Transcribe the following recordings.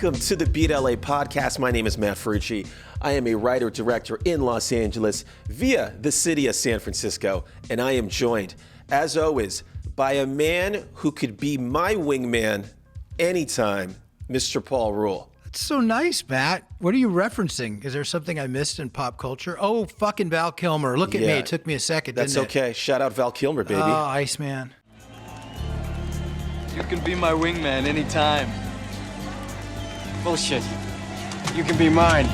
Welcome to the Beat LA podcast. My name is Matt Ferrucci. I am a writer-director in Los Angeles via the city of San Francisco, and I am joined, as always, by a man who could be my wingman anytime, Mr. Paul Rule. That's so nice, Matt. What are you referencing? Is there something I missed in pop culture? Oh, fucking Val Kilmer. Look at me. It took me a second, That's didn't it? okay. Shout out Val Kilmer, baby. Oh, Iceman. You can be my wingman anytime. Bullshit. You can be mine.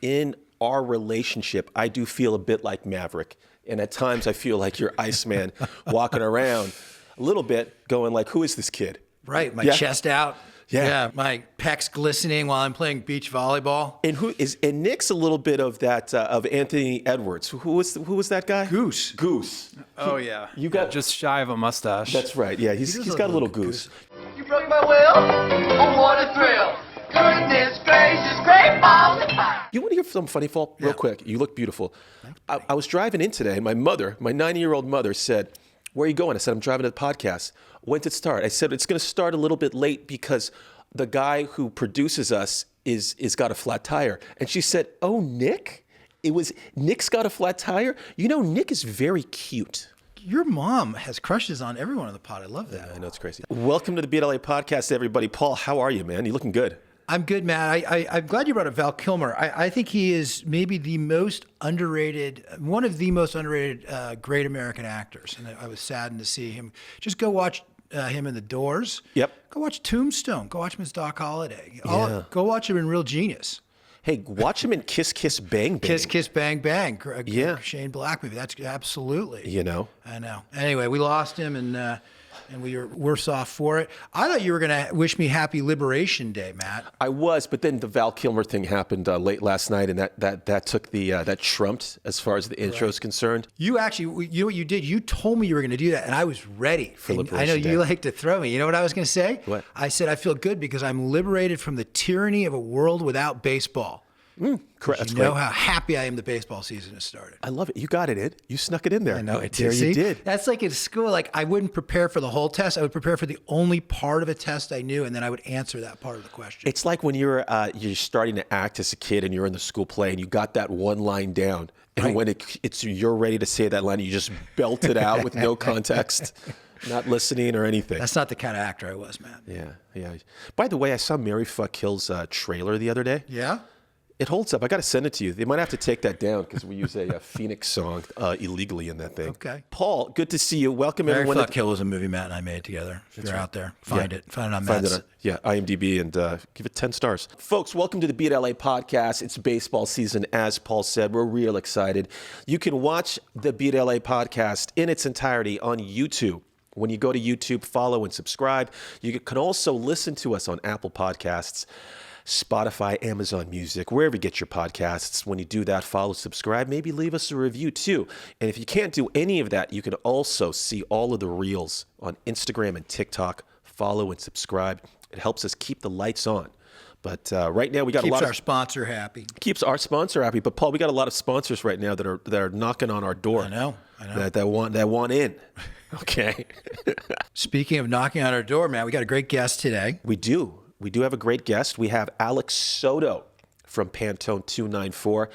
In our relationship, I do feel a bit like Maverick. And at times I feel like you're Iceman walking around a little bit going like, who is this kid? Right, my chest out. Yeah. My pecs glistening while I'm playing beach volleyball. And Nick's a little bit of that of Anthony Edwards. Who was that guy? Goose. Oh, yeah. You got just shy of a mustache. That's right. Yeah, he's got a little goose. You broke my will? Oh, what a thrill. Goodness gracious, great balls of fire. You want to hear something funny, Paul? Real quick. You look beautiful. I was driving in today. My mother, my 90-year-old mother said, where are you going? I said, I'm driving to the podcast. When did it start? I said, it's going to start a little bit late because the guy who produces us is got a flat tire. And she said, oh, Nick? Nick's got a flat tire? You know, Nick is very cute. Your mom has crushes on everyone on the pod. I love that. Yeah, I know, it's crazy. Welcome to the BLA podcast, everybody. Paul, how are you, man? You looking good? I'm good, Matt. I'm glad you brought up Val Kilmer. I think he is maybe the most underrated, one of the most underrated great American actors. And I was saddened to see him. Just go watch him in The Doors. Yep. Go watch Tombstone. Go watch him as Doc Holliday. Yeah. Go watch him in Real Genius. Hey, watch him in Kiss Kiss Bang Bang. Kiss Kiss Bang Bang. Yeah. Shane Black movie. That's absolutely. You know. I know. Anyway, we lost him and we were worse off for it. I thought you were going to wish me happy Liberation Day, Matt. I was, but then the Val Kilmer thing happened late last night, and that took that trumped as far as the intro is concerned. You actually, you know what you did? You told me you were going to do that, and I was ready. For And Liberation I know Day. you like to throw me. You know what I was going to say? What? I said I feel good because I'm liberated from the tyranny of a world without baseball. Correct. That's You know great. how happy I am the baseball season has started. I love it. You got it, Ed. You snuck it in there. I know it There did. you See? did. That's like in school. Like I wouldn't prepare for the whole test. I would prepare for the only part of a test I knew, and then I would answer that part of the question. It's like when you're starting to act as a kid and you're in the school play and you got that one line down, and Right. when it's you're ready to say that line, you just belt it out with no context, not listening or anything. That's not the kind of actor I was, man. Yeah. By the way, I saw Mary Fuck Kill's trailer the other day. Yeah? It holds up. I got to send it to you. They might have to take that down because we use a Phoenix song illegally in that thing. Okay. Paul, good to see you. Welcome Mary everyone. Fuck Kill was a movie Matt and I made together. If you're out there, find it. Find it on Matt's. IMDb and give it 10 stars. Folks, welcome to the Beat LA podcast. It's baseball season, as Paul said. We're real excited. You can watch the Beat LA podcast in its entirety on YouTube. When you go to YouTube, follow and subscribe. You can also listen to us on Apple Podcasts, Spotify, Amazon Music, wherever you get your podcasts. When you do that, follow, subscribe, maybe leave us a review too. And if you can't do any of that, you can also see all of the reels on Instagram and TikTok. Follow and subscribe. It helps us keep the lights on. But right now we got Keeps a lot our of sponsor happy. keeps our sponsor happy. But Paul, we got a lot of sponsors right now that are knocking on our door. I know. That want in. Okay. Speaking of knocking on our door, man, we got a great guest today. We do have a great guest. We have Alex Soto from Pantone 294.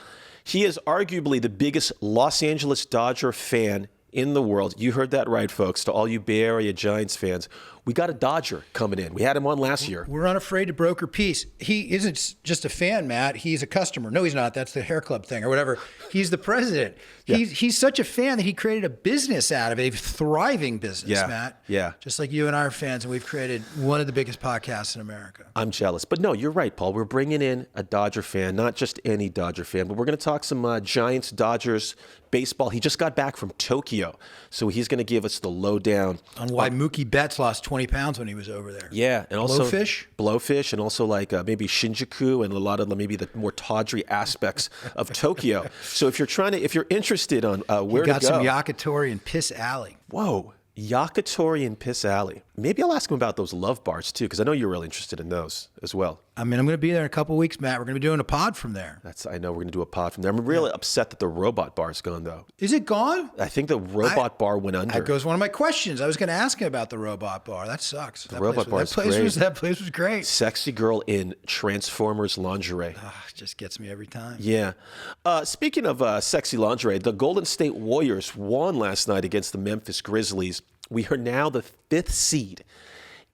He is arguably the biggest Los Angeles Dodger fan in the world. You heard that right, folks. To all you Bay Area Giants fans, we got a Dodger coming in. We had him on last year. We're unafraid to broker peace. He isn't just a fan, Matt. He's a customer. No, he's not. That's the hair club thing or whatever. He's the president. Yeah. He's such a fan that he created a business out of it, a thriving business, Matt. Yeah. Just like you and I are fans, and we've created one of the biggest podcasts in America. I'm jealous. But no, you're right, Paul. We're bringing in a Dodger fan, not just any Dodger fan, but we're going to talk some Giants, Dodgers, baseball. He just got back from Tokyo, so he's going to give us the lowdown On why Mookie Betts lost 20 pounds when he was over there. Yeah, and also Blowfish, and also like maybe Shinjuku and a lot of maybe the more tawdry aspects of Tokyo. So if you're interested on where to go, got some yakitori and Piss Alley. Whoa, yakitori and Piss Alley. Maybe I'll ask him about those love bars too, because I know you're really interested in those as well. I mean, I'm going to be there in a couple of weeks, Matt. We're going to be doing a pod from there. I know we're going to do a pod from there. I'm really upset that the robot bar's gone, though. Is it gone? I think the robot bar went under. That goes one of my questions. I was going to ask him about the robot bar. That sucks. The robot bar is great. That place was great. Sexy girl in Transformers lingerie. It just gets me every time. Yeah. Speaking of sexy lingerie, the Golden State Warriors won last night against the Memphis Grizzlies. We are now the 5th seed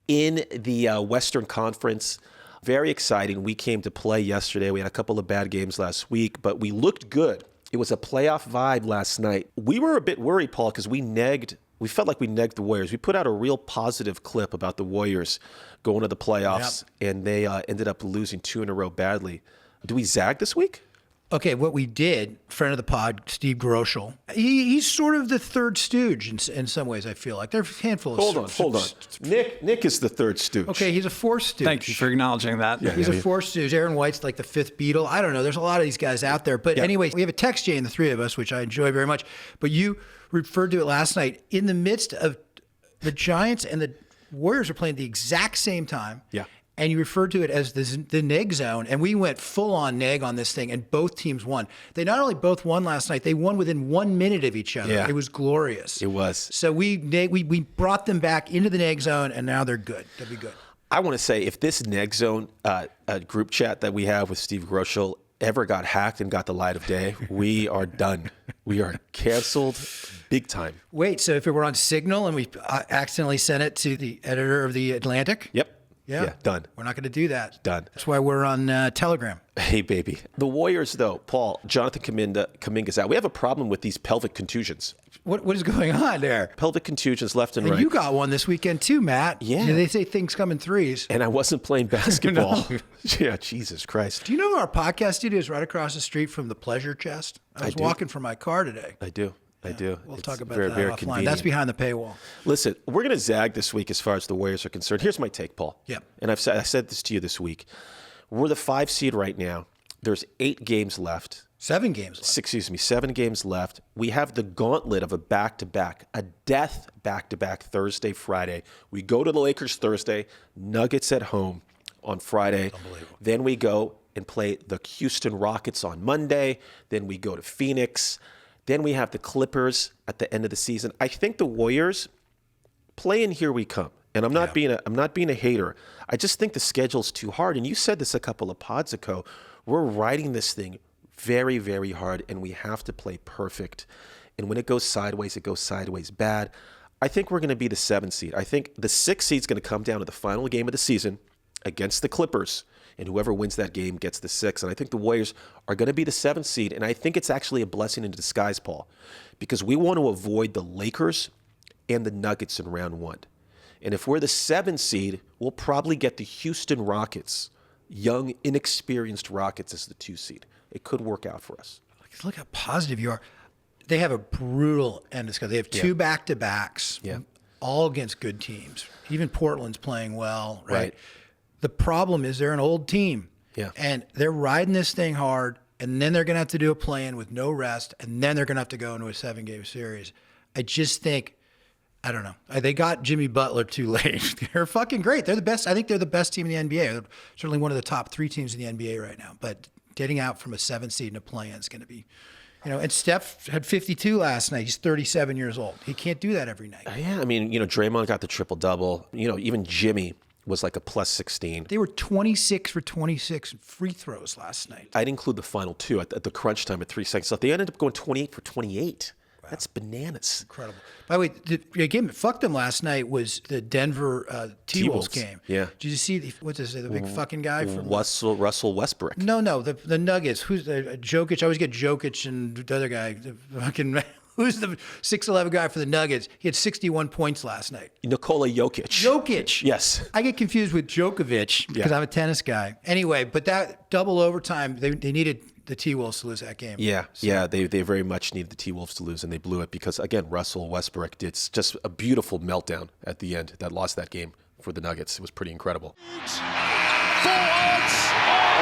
in the Western Conference. Very exciting. We came to play yesterday. We had a couple of bad games last week, but we looked good. It was a playoff vibe last night. We were a bit worried, Paul, because we felt like we negged the Warriors. We put out a real positive clip about the Warriors going to the playoffs, and they ended up losing 2 in a row badly. Do we zag this week? Okay, what we did, friend of the pod, Steve Groschel, he's sort of the third stooge in some ways, I feel like. There's a handful of... Hold on. Nick is the third stooge. Okay, he's a fourth stooge. Thank you for acknowledging that. He's a fourth stooge. Aaron White's like the fifth Beatle. I don't know. There's a lot of these guys out there. But anyways, we have a text chain, the three of us, which I enjoy very much. But you referred to it last night. In the midst of the Giants and the Warriors are playing at the exact same time. Yeah. And you referred to it as the neg zone, and we went full-on neg on this thing, and both teams won. They not only both won last night, they won within 1 minute of each other. Yeah. It was glorious. It was. So we brought them back into the neg zone, and now they're good. They'll be good. I want to say, if this neg zone group chat that we have with Steve Groschel ever got hacked and got the light of day, we are done. We are canceled big time. Wait, so if it were on Signal and we accidentally sent it to the editor of The Atlantic? Yep. Yeah, done. We're not going to do that. Done. That's why we're on Telegram. Hey, baby. The Warriors, though, Paul, Jonathan Kuminga's out. We have a problem with these pelvic contusions. What is going on there? Pelvic contusions left and And right. you got one this weekend too, Matt. Yeah. They say things come in threes. And I wasn't playing basketball. Yeah, Jesus Christ. Do you know our podcast studio is right across the street from the Pleasure Chest? I was walking from my car today. I do. We'll It's talk about very, that very offline. convenient. That's behind the paywall. Listen, we're going to zag this week as far as the Warriors are concerned. Here's my take, Paul. Yeah. And I said this to you this week. We're the 5 seed right now. There's 8 games left. 7 games left. 7 games left. We have the gauntlet of a back-to-back, a death back-to-back Thursday, Friday. We go to the Lakers Thursday, Nuggets at home on Friday. Unbelievable. Then we go and play the Houston Rockets on Monday. Then we go to Phoenix. Then we have the Clippers at the end of the season. I think the Warriors play in here we come. And I'm not being a hater. I just think the schedule's too hard. And you said this a couple of pods ago. We're riding this thing very, very hard, and we have to play perfect. And when it goes sideways bad. I think we're going to be the 7th seed. I think the 6th seed's going to come down to the final game of the season against the Clippers. And whoever wins that game gets the 6th. And I think the Warriors are going to be the 7th seed. And I think it's actually a blessing in disguise, Paul, because we want to avoid the Lakers and the Nuggets in round 1. And if we're the 7th seed, we'll probably get the Houston Rockets, young, inexperienced Rockets, as the 2 seed. It could work out for us. Look how positive you are. They have a brutal end of schedule. They have 2 back-to-backs, all against good teams. Even Portland's playing well, right? The problem is they're an old team. Yeah. And they're riding this thing hard, and then they're going to have to do a play-in with no rest, and then they're going to have to go into a 7-game series. I just think, I don't know. They got Jimmy Butler too late. They're fucking great. They're the best. I think they're the best team in the NBA. They're certainly one of the top 3 teams in the NBA right now. But getting out from a 7th seed in a play-in is going to be, and Steph had 52 last night. He's 37 years old. He can't do that every night. Yeah, I mean, Draymond got the triple-double. Even Jimmy was like a plus 16. They were 26 for 26 free throws last night. I'd include the final 2 at the crunch time at 3 seconds left. They ended up going 28 for 28. Wow. That's bananas. Incredible. By the way, the game that fucked them last night was the Denver T-Wolves game. Yeah. Did you see, the big fucking guy from... Russell Westbrook. No, the Nuggets. Who's Jokic? I always get Jokic and the other guy, the fucking... Who's the 6'11" guy for the Nuggets? He had 61 points last night. Nikola Jokic. Jokic. Yes. I get confused with Djokovic because I'm a tennis guy. Anyway, but that double overtime, they needed the T-Wolves to lose that game. Yeah, they very much needed the T-Wolves to lose, and they blew it because, again, Russell Westbrook did just a beautiful meltdown at the end that lost that game for the Nuggets. It was pretty incredible. Forwards. They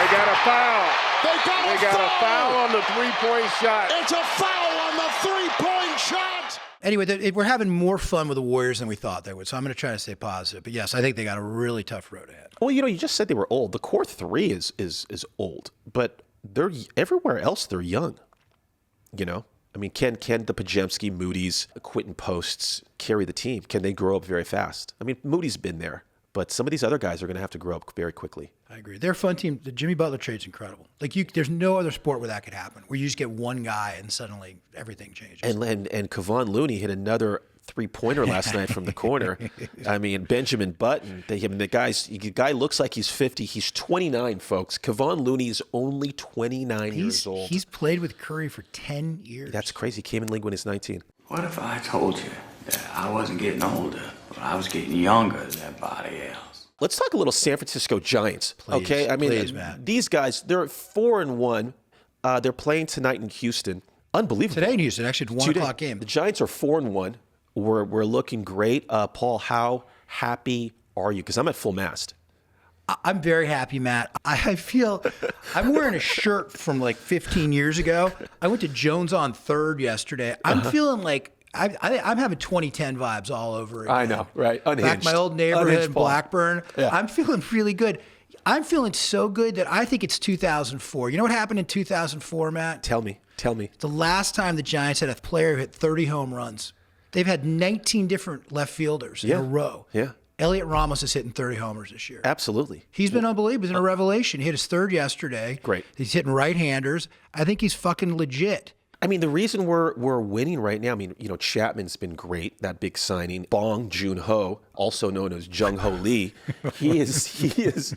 got a foul. They got a foul on the three-point shot. It's a foul on the three-point shot. Anyway, we're having more fun with the Warriors than we thought they would, so I'm going to try to stay positive. But yes, I think they got a really tough road ahead. Well, you just said they were old. The core three is old, but they're everywhere else. They're young. I mean, can the Pajemski, Moody's, Quentin Posts carry the team? Can they grow up very fast? I mean, Moody's been there, but some of these other guys are going to have to grow up very quickly. I agree. They're a fun team. The Jimmy Butler trade's incredible. There's no other sport where that could happen, where you just get one guy and suddenly everything changes. And Kevon Looney hit another three-pointer last night from the corner. I mean, Benjamin Button, the guy looks like he's 50. He's 29, folks. Kevon Looney is only 29 years old. He's played with Curry for 10 years. That's crazy. He came in the league when he's 19. What if I told you that I wasn't getting older, but I was getting younger than everybody else? Let's talk a little San Francisco Giants. Please, okay, I mean, please, Matt. These guys, they're 4-1. They're playing tonight in Houston. Unbelievable. Today in Houston, actually, it's a 1 o'clock game. The Giants are 4-1. We're looking great. Paul, how happy are you? Because I'm at full mast. I'm very happy, Matt. I feel I'm wearing a shirt from like 15 years ago. I went to Jones on 3rd yesterday. I'm feeling like I'm having 2010 vibes all over again. I know, right? Unhinged. Back my old neighborhood Unhinged in Paul. Blackburn. Yeah. I'm feeling really good. I'm feeling so good that I think it's 2004. You know what happened in 2004, Matt? Tell me. The last time the Giants had a player who hit 30 home runs. They've had 19 different left fielders in a row. Yeah. Heliot Ramos is hitting 30 homers this year. Absolutely. He's been unbelievable. He's been a revelation. He hit his 3rd yesterday. Great. He's hitting right-handers. I think he's fucking legit. I mean, the reason we're winning right now, I mean, Chapman's been great, that big signing. Bong Joon-ho, also known as Jung-Ho Lee, he is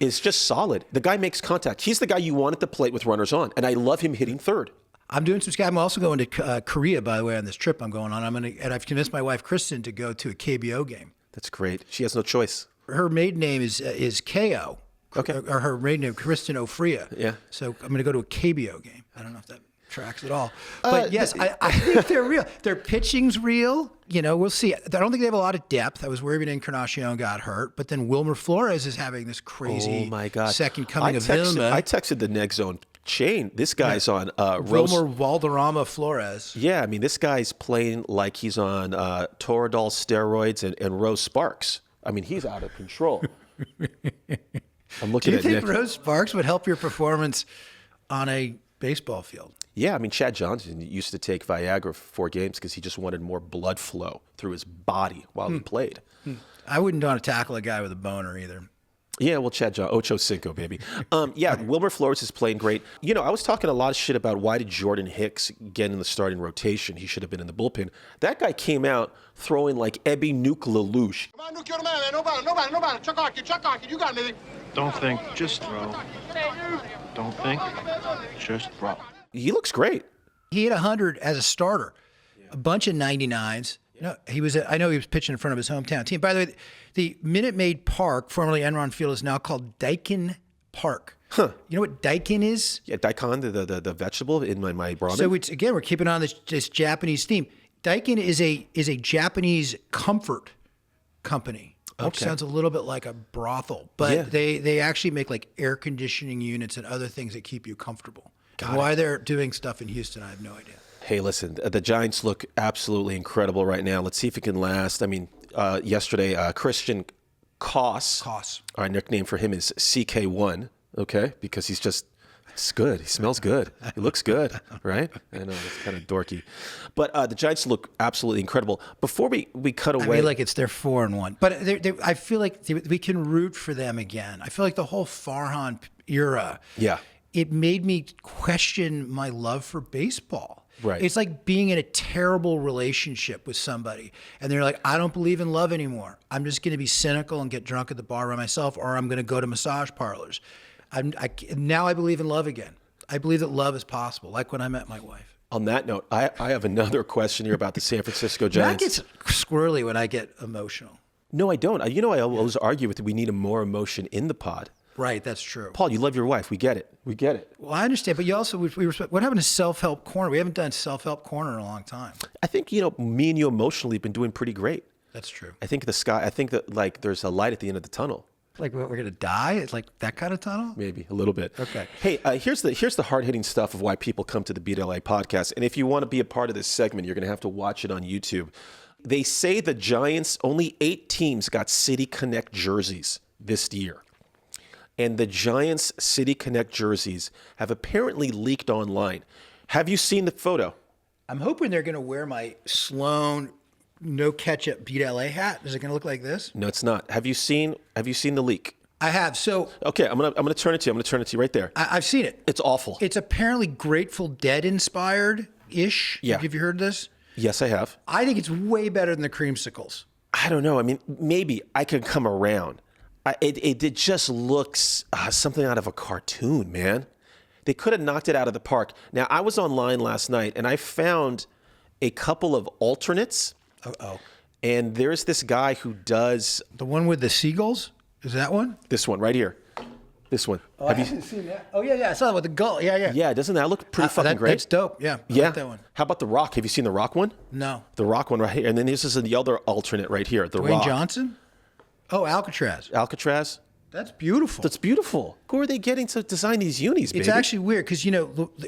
just solid. The guy makes contact. He's the guy you want at the plate with runners on, and I love him hitting 3rd. I'm doing some scouting. I'm also going to Korea, by the way, on this trip I'm going on. And I've convinced my wife, Kristen, to go to a KBO game. That's great. She has no choice. Her maiden name is Ko. Okay. Or her maiden name, Kristen Ofria. Yeah. So I'm going to go to a KBO game. I don't know if that tracks at all. But yes, I think they're real. Their pitching's real. We'll see. I don't think they have a lot of depth. I was worried when Encarnacion got hurt. But then Wilmer Flores is having this crazy second coming of Vilma. I texted the Neg Zone chain. This guy's on Wilmer Valderrama Flores. Yeah, I mean, this guy's playing like he's on Toradol steroids and Rose Sparks. I mean, he's out of control. I'm looking Do you at think Nick. Rose Sparks would help your performance on a baseball field? Yeah, I mean, Chad Johnson used to take Viagra for 4 games because he just wanted more blood flow through his body while he played. I wouldn't want to tackle a guy with a boner either. Yeah, well, Chad Johnson, Ocho Cinco, baby. Wilmer Flores is playing great. I was talking a lot of shit about why did Jordan Hicks get in the starting rotation? He should have been in the bullpen. That guy came out throwing like Ebby Nuke Lelouch. Come on, Nuke, you're the man, man. Nobody. Chuck Arkin, you got anything? Don't think, just throw. Don't think, just throw. He looks great. He hit 100 as a starter, a bunch of 99s. I know he was pitching in front of his hometown team. By the way, the Minute Maid Park, formerly Enron Field, is now called Daikon Park. Huh. You know what daikon is? Yeah, daikon, the vegetable in my ramen. So we're keeping on this Japanese theme. Daikon is a Japanese comfort company. Which sounds a little bit like a brothel, but they actually make like air conditioning units and other things that keep you comfortable. Why they're doing stuff in Houston, I have no idea. Hey, listen, the Giants look absolutely incredible right now. Let's see if it can last. I mean, yesterday, Christian Koss, our nickname for him is CK1, okay? Because it's good. He smells good. He looks good, right? I know, it's kind of dorky. But the Giants look absolutely incredible. Before we cut away. I feel like it's their 4-1. But I feel like we can root for them again. I feel like the whole Farhan era. Yeah. It made me question my love for baseball. Right. It's like being in a terrible relationship with somebody, and they're like, I don't believe in love anymore. I'm just going to be cynical and get drunk at the bar by myself, or I'm going to go to massage parlors. Now I believe in love again. I believe that love is possible, like when I met my wife. On that note, I have another question here about the San Francisco Giants. That gets squirrely when I get emotional. No, I don't. I always argue with we need more emotion in the pod. Right, that's true. Paul, you love your wife. We get it. Well, I understand, but you also we respect. What happened to self-help corner? We haven't done self-help corner in a long time. I think me and you emotionally have been doing pretty great. That's true. I think that there's a light at the end of the tunnel. Like, what, we're going to die? It's like that kind of tunnel? Maybe a little bit. Okay. Hey, here's the hard-hitting stuff of why people come to the Beat LA podcast. And if you want to be a part of this segment, you're going to have to watch it on YouTube. They say the Giants, only 8 teams got City Connect jerseys this year. And the Giants City Connect jerseys have apparently leaked online. Have you seen the photo? I'm hoping they're going to wear my Sloan no ketchup Beat LA hat. Is it going to look like this? No, it's not. Have you seen the leak? I have. So Okay, I'm gonna turn it to you. I'm gonna turn it to you right there. I've seen it. It's awful. It's apparently Grateful Dead inspired-ish. Yeah. Have you heard this? Yes, I have. I think it's way better than the creamsicles. I don't know. I mean, maybe I could come around. It just looks something out of a cartoon, man. They could have knocked it out of the park. Now, I was online last night, and I found a couple of alternates. Uh-oh. And there's this guy who does The one with the seagulls? Is that one? this one right here. This one. Oh, I haven't seen that. Oh, yeah, I saw that with the gull. Yeah. Yeah, doesn't that look pretty fucking great? That's dope. Yeah. I Yeah. like that one. How about the Rock? Have you seen the Rock one? No. The Rock one right here. And then this is the other alternate right here. The Dwayne Rock. Johnson? Oh, Alcatraz. Alcatraz. That's beautiful. That's beautiful. Who are they getting to design these unis, baby? It's actually weird because, the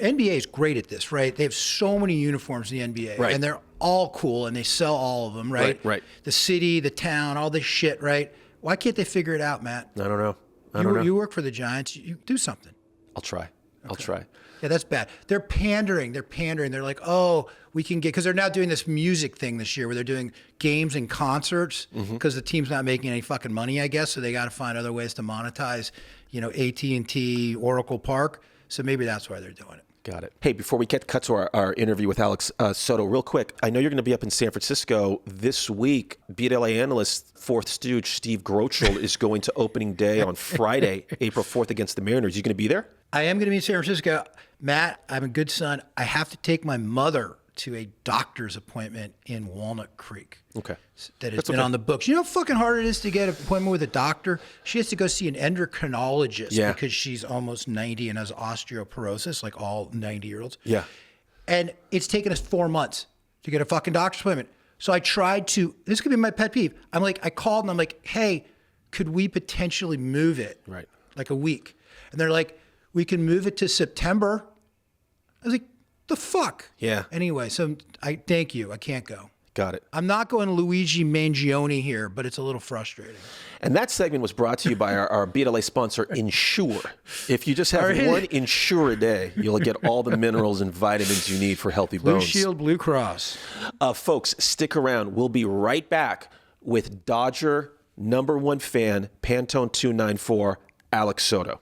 NBA is great at this, right? They have so many uniforms in the NBA. Right. And they're all cool and they sell all of them, right? Right. The city, the town, all this shit, right? Why can't they figure it out, Matt? I don't know. I don't know. You work for the Giants. You do something. I'll try. I'll try. Yeah, that's bad. They're pandering. They're like, oh, we can get, because they're now doing this music thing this year where they're doing games and concerts because the team's not making any fucking money, I guess. So they got to find other ways to monetize, AT&T, Oracle Park. So maybe that's why they're doing it. Got it. Hey, before we cut to our interview with Alex Soto, real quick, I know you're going to be up in San Francisco this week. Beat LA analyst, fourth stooge Steve Grochel is going to opening day on Friday, April 4th against the Mariners. You going to be there? I am going to be in San Francisco. Matt, I'm a good son. I have to take my mother to a doctor's appointment in Walnut Creek. Okay. That has That's been okay. on the books. You know how fucking hard it is to get an appointment with a doctor? She has to go see an endocrinologist because she's almost 90 and has osteoporosis, like all 90-year-olds. Yeah. And it's taken us 4 months to get a fucking doctor's appointment. So I tried to, this could be my pet peeve. I called and I'm like, hey, could we potentially move it? Right. Like a week. And they're like, we can move it to September. I was like, the fuck? Yeah. Anyway, so I thank you. I can't go. Got it. I'm not going Luigi Mangione here, but it's a little frustrating. And that segment was brought to you by our BLA sponsor, Ensure. If you just have one Ensure a day, you'll get all the minerals and vitamins you need for healthy Blue bones. Shield, Blue Cross. Folks, stick around. We'll be right back with Dodger #1 fan, Pantone 294, Alex Soto.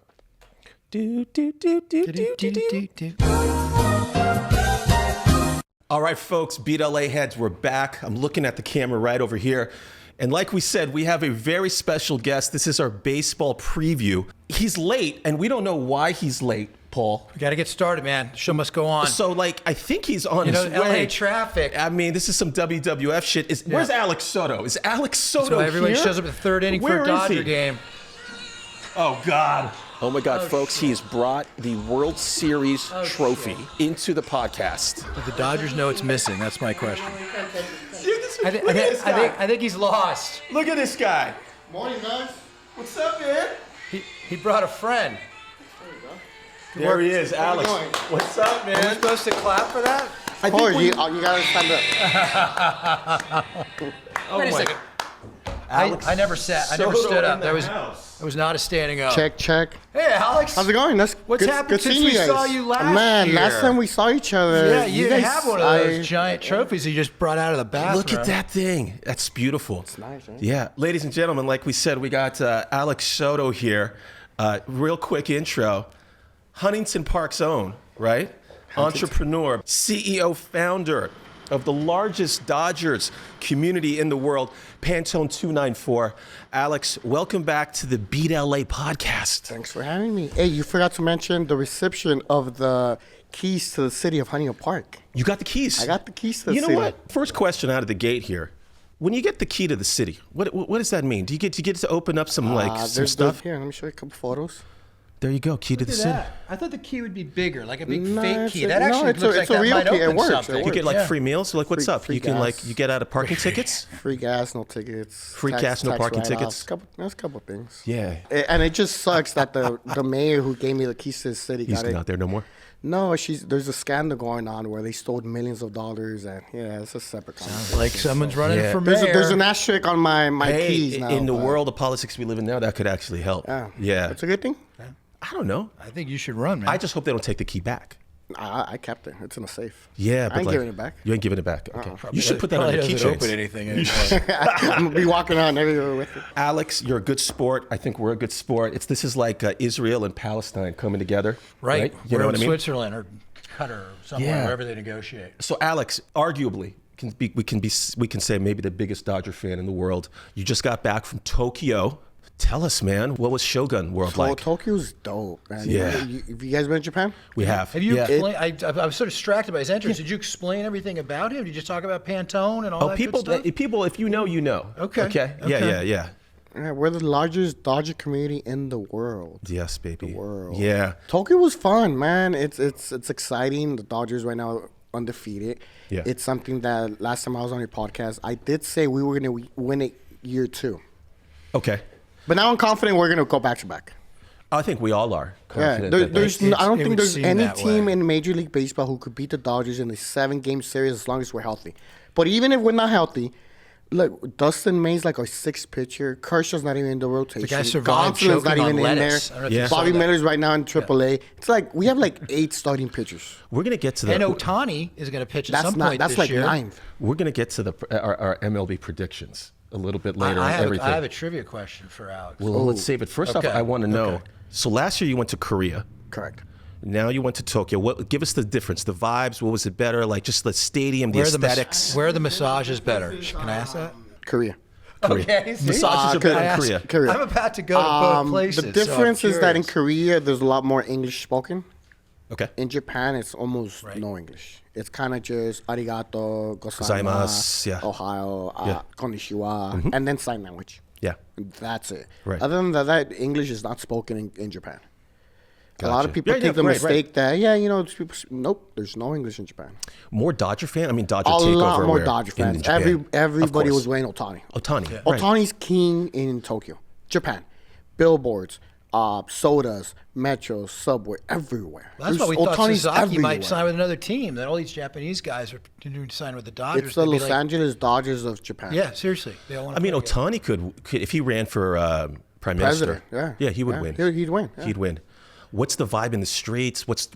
All right, folks, Beat LA heads, we're back. I'm looking at the camera right over here. And like we said, we have a very special guest. This is our baseball preview. He's late, and we don't know why he's late, Paul. We got to get started, man. The show must go on. So, I think he's on his way. LA traffic. I mean, this is some WWF shit. Where's Alex Soto? Is Alex Soto So everybody here? shows up at the third inning Where for a is Dodger he? game. Oh, God. Oh, my God, folks. He has brought the World Series trophy into the podcast. But the Dodgers know it's missing. That's my question. I think he's lost. Look at this guy. Morning, guys. What's up, man? He brought a friend. There he is, Alex. How's it going? What's up, man? Supposed to clap for that? I Oh, think you gotta stand up. Wait a second. Alex I never sat. I never Soto stood in up. the That was house. it was not a standing up. Check. Hey, Alex. How's it going? What's happened since we saw you last Man, year? last time we saw each other. Yeah, you guys, have one of those giant trophies you just brought out of the bathroom. Look at that thing. That's beautiful. It's nice, right? Yeah. Ladies and gentlemen, like we said, we got Alex Soto here. Real quick intro. Huntington Park's own, right? Entrepreneur, CEO, founder of the largest Dodgers community in the world, Pantone 294. Alex, welcome back to the Beat LA podcast. Thanks for having me. Hey, you forgot to mention the reception of the keys to the city of Huntington Park. You got the keys. I got the keys to the You know city. what? First question out of the gate here. When you get the key to the city, what does that mean? Do you get to open up some some There's stuff? Here, let me show you a couple photos. There you go. Key to the Look at city. that. I thought the key would be bigger, like a big No, fake it's key. a- That no, actually it's looks a- like it's a that real might key. It open works. It something. You get like Yeah. free meals. So like, what's up? Free You can like gas. you get out of parking tickets. Free gas, no tickets. Free gas, no parking write-offs. tickets. There's a couple things. Yeah. And it just sucks that the mayor who gave me the keys to the city He's got it. not there no more. No, there's a scandal going on where they stole millions of dollars, and yeah, it's a separate conversation. Like someone's running Yeah. for mayor. There's an asterisk on my Hey, keys now. in the but- world of politics we live in now, that could actually help. Yeah. It's a good thing. I don't know. I think you should run, man. I just hope they don't take the key back. I kept it. It's in a safe. Yeah, but I ain't like, giving it back. You ain't giving it back. Okay. You should put that on your Probably doesn't open keychains. anything anymore. I'm gonna be walking around everywhere with it. Alex, you're a good sport. I think we're a good sport. This is like Israel and Palestine coming together. Right. You know We're what I in mean? Switzerland or Qatar or somewhere, Yeah. wherever they negotiate. So Alex, arguably, we can say maybe the biggest Dodger fan in the world. You just got back from Tokyo. Tell us, man, what was Shogun World Well, like? Tokyo's dope, man. Yeah. Have you guys been to Japan? We have. Have you Yeah. explained? I was sort of distracted by his entrance. Did you explain everything about him? Did you just talk about Pantone and all that people, good stuff? people, if you know, you know. Okay. Okay. Yeah, Okay. yeah. Yeah, we're the largest Dodger community in the world. Yes, baby. World. Yeah. Tokyo was fun, man. It's exciting. The Dodgers right now are undefeated. Yeah. It's something that last time I was on your podcast, I did say we were going to win it year 2. Okay. But now I'm confident we're going to go back to back. I think we all are Yeah, confident. there, that there's. It- I don't it think would there's seem any that team way. in Major League Baseball who could beat the Dodgers in a 7-game series as long as we're healthy. But even if we're not healthy, look, Dustin May's like our 6th pitcher. Kershaw's not even in the rotation. The guy survived Gonsolin's not choking on even in lettuce. I there. don't know if you Yeah. saw Bobby that. Miller's right now in AAA. It's like we have like 8 starting pitchers. we're gonna get to the. And Ohtani is going to pitch at That's some not. point That's this like year. 9th. We're gonna get to our MLB predictions a little bit later I on have everything. I have a trivia question for Alex. Well, let's save it. First Okay. off, I want to know. Okay. So last year you went to Korea. Correct. Now you went to Tokyo. What? Give us the difference, the vibes. What was it better? Like just the stadium, the aesthetics. Where are the massages better? Can I ask that? Korea. Okay. see? Massages are better in I Korea. asked- Korea. I'm about to go to both places. The difference so I'm is that in curious. Korea, there's a lot more English spoken. Okay. In Japan, it's almost Right. no English. It's kind of just arigato, Gozaimasu, gozaimasu, yeah. Ohio, Yeah. konnichiwa, and then sign language. Yeah. And that's it. Right. Other than that, English is not spoken in Japan. A lot Gotcha. of people Yeah, take the right, mistake that, nope, there's no English in Japan. More Dodger fan. I mean, Dodger A Takeover. lot more where? Dodger In fans. Japan. Of Everybody course. was wearing Ohtani. Ohtani. Right. Ohtani's king in Tokyo, Japan. Billboards, sodas, metros, subway, everywhere. That's There's why we thought Ohtani's Suzuki everywhere. might sign with another team. That all these Japanese guys are continuing to sign with the Dodgers. It's the They'd be Los like- Angeles Dodgers of Japan. Yeah, seriously. They all want I mean, Ohtani could if he ran for prime President. minister. Yeah. he would Yeah. win. He'd win. Yeah. He'd win. What's the vibe in the streets? What's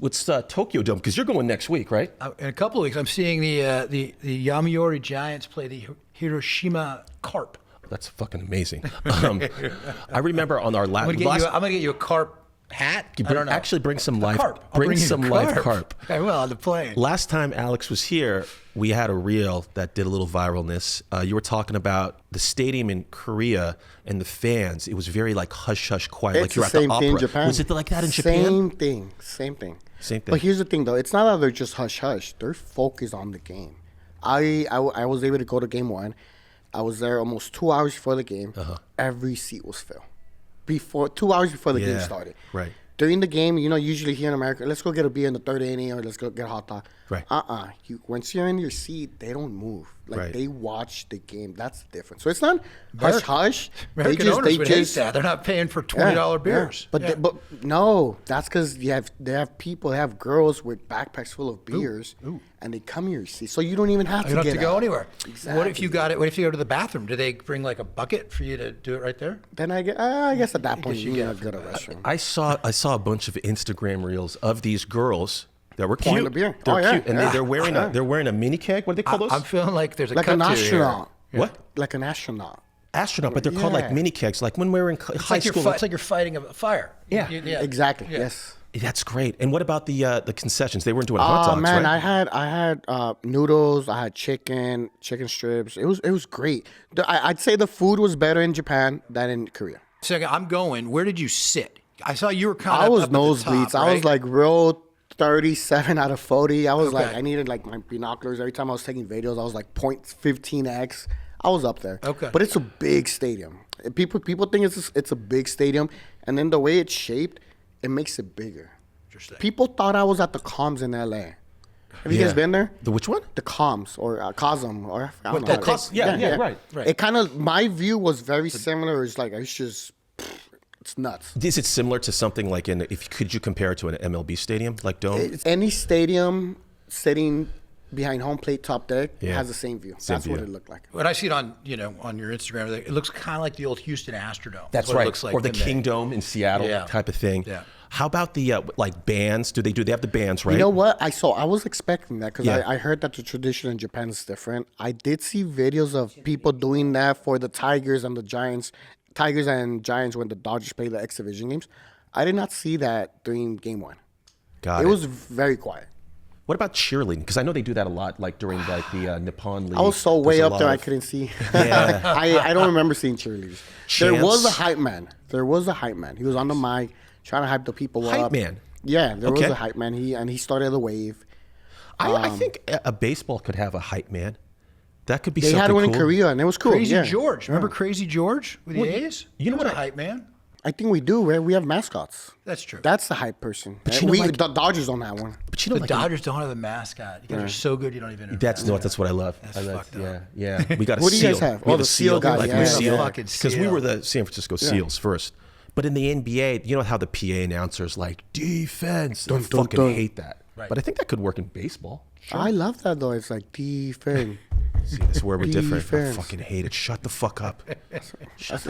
Tokyo Dome? Because you're going next week, right? In a couple of weeks, I'm seeing the Yomiuri Giants play the Hiroshima Carp. That's fucking amazing. I remember on our I'm last. gonna get you a carp hat. I don't know. Actually, bring some live. carp. I'll Bring you a some live carp. I will on the plane. Last time Alex was here, we had a reel that did a little viralness. You were talking about the stadium in Korea and the fans. It was very like hush hush quiet, It's like you're the at the same opera. thing in Japan. Was it like that in Japan? Same thing. Same thing. Same thing. But here's the thing, though. It's not that they're just hush hush. They're focused on the game. I was able to go to game 1. I was there almost 2 hours before the game. Every seat was filled. 2 hours before the game started. Right. During the game, usually here in America, let's go get a beer in the 3rd inning or let's go get a hot dog. Right. Once you're in your seat, they don't move. Like Right. they watch the game. That's the difference. So it's not hush hush. American owners would hate that. They're not paying for $20 beers. But Yeah. but no, that's because they have girls with backpacks full of beers, and they come here. See, so you don't even have you to don't get have to go out. anywhere. Exactly. What if you go to the bathroom? Do they bring like a bucket for you to do it right there? Then I guess at that point you you get need to go to a restroom. I saw a bunch of Instagram reels of these girls that were Pouring cute. the beer. They're Oh, yeah, cute, and yeah. they're wearing a mini keg. What do they call those? I'm feeling like there's a Like cut an to your hair. astronaut. What? Like an astronaut. Astronaut, but they're called like Yeah. mini kegs. Like when we were in It's high like school. it's like you're fighting a fire. Yeah. Exactly. Yeah. Yes. That's great. And what about the concessions? They weren't doing hot dogs, Man, right? I had noodles. I had chicken strips. It was great. I'd say the food was better in Japan than in Korea. So I'm going. Where did you sit? I saw you were kind of. I was up at the nosebleeds. top, I was right? like row 37 out of 40. I was like, Okay. I needed like my binoculars. Every time I was taking videos, I was like 0.15x. I was up there. Okay. But it's a big stadium. People think it's a big stadium, and then the way it's shaped, it makes it bigger. Interesting. People thought I was at the Coms in LA. Have you guys been there? The which one? The Coms or Cosm or I don't What, know. the Cos- yeah, right. It kind of my view was very similar. It's like it's just it's nuts. Is it similar to something like could you compare it to an MLB stadium like Dome? It's any stadium sitting behind home plate top deck Yeah. has the same view. Same That's what view. it looked like. When I see it on on your Instagram, it looks kind of like the old Houston Astrodome. That's what right. It looks like or the to me. King Dome in Seattle Yeah. type of thing. Yeah. How about the like bands? They have the bands, right? You know what? I was expecting that because Yeah. I heard that the tradition in Japan is different. I did see videos of people doing that for the Tigers and Giants when the Dodgers played the exhibition games. I did not see that during game one. Got It was very quiet. What about cheerleading? Because I know they do that a lot, like during like the Nippon League. I was so There's way a up lot there I of- couldn't see. Yeah. I don't remember seeing cheerleaders. There was a Chants. hype man. He was on the mic trying to hype the people Hype up. man? Yeah, there was Okay. a hype man. He started the wave. I think a baseball could have a hype man. That could be They something had one cool. in Korea and it was cool. Crazy yeah. George. Remember Crazy George with the A's? you know He was what a hype man. I think we do. Right? We have mascots. That's true. That's the hype person. you know, like- the Dodgers don't have one. But you know, The like Dodgers don't have a mascot. You guys are so good you don't even know. that's what I love. That's I love fucked up. yeah. We got a What do you seal. guys have? We Oh, a the seal guy, like yeah, we're yeah. seal. Fucking Because we seal. were the San Francisco Seals first. But in the NBA, you know how the PA announcers like defense. I fucking dun. hate that. Right. But I think that could work in baseball. I love that though. It's like defense. See, this is where we're different. I Defense. fucking hate it. Shut the fuck up.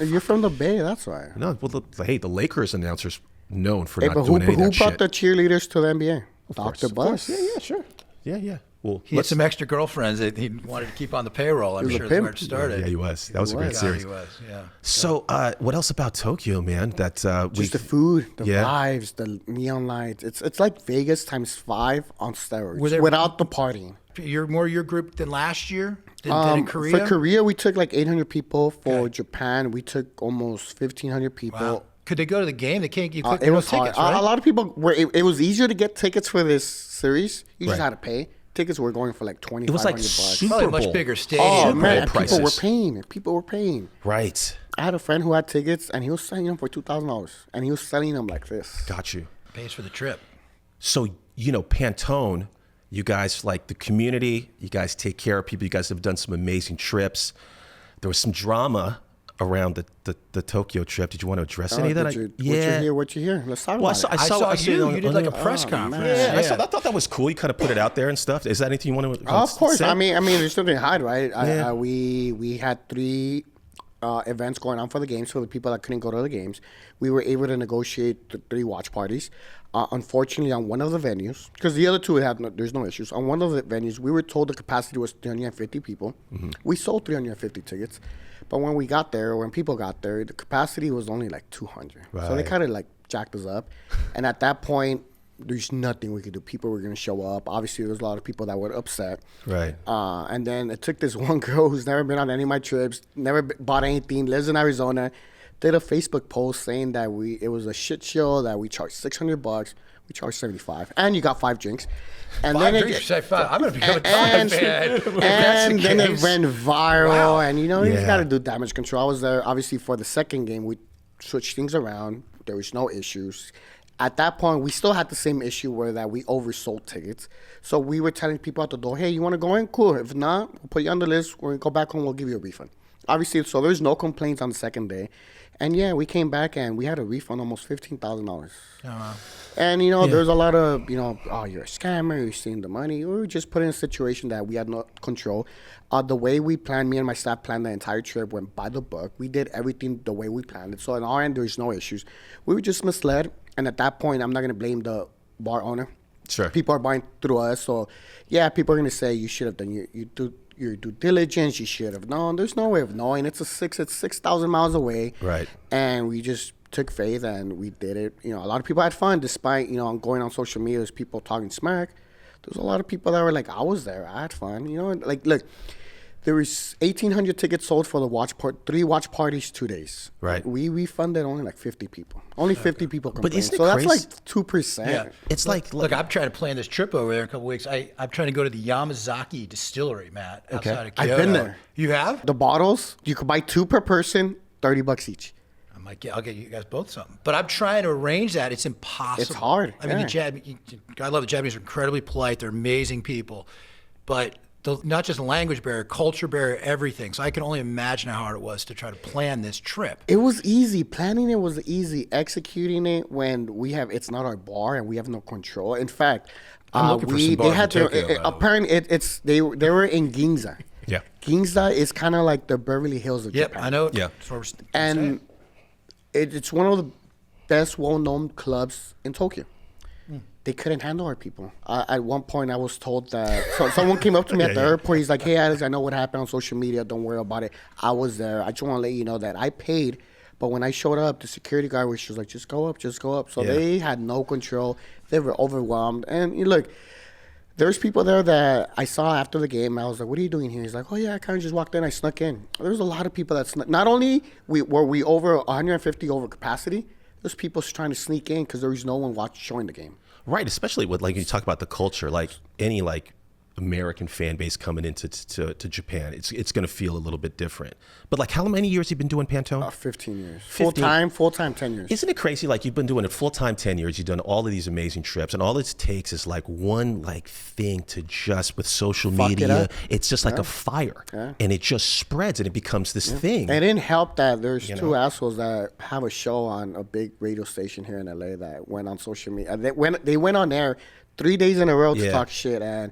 You're from the Bay. That's why. No, well, the Lakers announcers known for Hey, not but doing any of who that brought shit. the cheerleaders to the NBA? Of course, Dr. of course. Bus. Yeah, sure. Yeah. Well, He had some extra girlfriends that he wanted to keep on the payroll. I'm was a sure that's where pimp. it started. Yeah, he was. That was a great was. series. He was, yeah. So, what else about Tokyo, man? That Just the food, the Yeah. vibes, the neon lights. It's like Vegas times 5 on steroids Were there- without the partying. You're more your group than last year? Than in Korea? For Korea, we took like 800 people. For Japan, we took almost 1,500 people. Wow. Could they go to the game? They can't. You couldn't It get no was hard. tickets, right? A lot of people were. It was easier to get tickets for this series. You just Right. had to pay. Tickets were going for like It was like $2,500. Super Probably a Bowl. much bigger stadium. Oh Super man, Bowl people were prices. paying. People were paying. Right. I had a friend who had tickets, and he was selling them for $2,000, and he was selling them like this. Got you. Pays for the trip. So, Pantone, you guys like the community, you guys take care of people, you guys have done some amazing trips. There was some drama around the Tokyo trip. Did you want to address any of that? What you hear? Let's talk Well, about it. I saw you. on- You did on like the- a press Oh, conference. man. Yeah, I thought that was cool. You kind of put it out there and stuff. Is that anything you want to Of course. say? I mean, there's nothing to hide, right? Yeah. We had 3 events going on for the games for the people that couldn't go to the games. We were able to negotiate 3 watch parties. Unfortunately, on one of the venues, because the other 2 there's no issues. On one of the venues, we were told the capacity was 350 people. Mm-hmm. We sold 350 tickets, but when people got there, the capacity was only like 200. So they Right. kind of like jacked us up, and at that point, there's nothing we could do. People were going to show up. Obviously, there was a lot of people that were upset. Right. And then it took this one girl who's never been on any of my trips, never bought anything, lives in Arizona, did a Facebook post saying that it was a shit show, that we charged $600, we charged $75, and you got 5 drinks. And Five then drinks, say five. I'm going to become a and, five fan. If that's and the then it case. went viral, and you Yeah. got to do damage control. I was there, obviously, for the second game. We switched things around. There was no issues. At that point, we still had the same issue where that we oversold tickets. So we were telling people at the door, hey, you want to go in? Cool. If not, we'll put you on the list. When we go back home, we'll give you a refund. Obviously, so there's no complaints on the second day. And yeah, we came back and we had a refund almost $15,000. Oh, wow. And, there's a lot of, oh, you're a scammer, you're stealing the money. We were just put in a situation that we had no control. The way we planned, me and my staff planned the entire trip, went by the book. We did everything the way we planned it. So on our end, there's no issues. We were just misled. And at that point, I'm not going to blame the bar owner. Sure. People are buying through us. So, yeah, people are going to say you should have done your due diligence. You should have known. There's no way of knowing. It's 6,000 miles away. Right. And we just took faith and we did it. A lot of people had fun despite, going on social media, there's people talking smack. There's a lot of people that were like, I was there. I had fun. Look, there was 1,800 tickets sold for the 3 watch parties, 2 days. Right. We refunded only like 50 people. Only 50 people complained. isn't it So that's crazy? like 2%. Yeah. It's like Look, I'm trying to plan this trip over there in a couple weeks. I'm trying to go to the Yamazaki distillery, Matt, outside of Kyoto. I've been there. You have? The bottles, you could buy 2 per person, $30 each. I'm like, yeah, I'll get you guys both something. But I'm trying to arrange that. It's impossible. It's hard. I mean, I love the Japanese are incredibly polite. They're amazing people. But not just language barrier, culture barrier, everything. So I can only imagine how hard it was to try to plan this trip. It was easy. Planning it was easy. Executing it when it's not our bar and we have no control. In fact, I'm looking for some bars they had in Tokyo, by the way. apparently they were in Ginza. Yeah. Ginza is kind of like the Beverly Hills of Yep, Japan. I know. Yeah. And it's one of the best well-known clubs in Tokyo. They couldn't handle our people. At one point, I was told that someone came up to me at the airport. He's like, "Hey, Alex, I know what happened on social media. Don't worry about it. I was there. I just want to let you know that I paid, but when I showed up, the security guard was just like, just go up. So they had no control. They were overwhelmed. And look, there's people there that I saw after the game. I was like, "What are you doing here?" He's like, "Oh yeah, I kind of just walked in. I snuck in." There's a lot of people that snuck. Not only were we over 150 over capacity, there's people trying to sneak in because there was no one showing the game. Right, especially with like you talk about the culture, like any like American fan base coming into to Japan, it's going to feel a little bit different. But like, how many years have you been doing Pantone? 15 years. 15. Full time, 10 years. Isn't it crazy? Like you've been doing it full time 10 years. You've done all of these amazing trips, and all it takes is like one like thing to just with social media. It's just like a fire, and it just spreads, and it becomes this thing. It didn't help that there's two assholes that have a show on a big radio station here in LA that went on social media. They went on there 3 days in a row to talk shit, and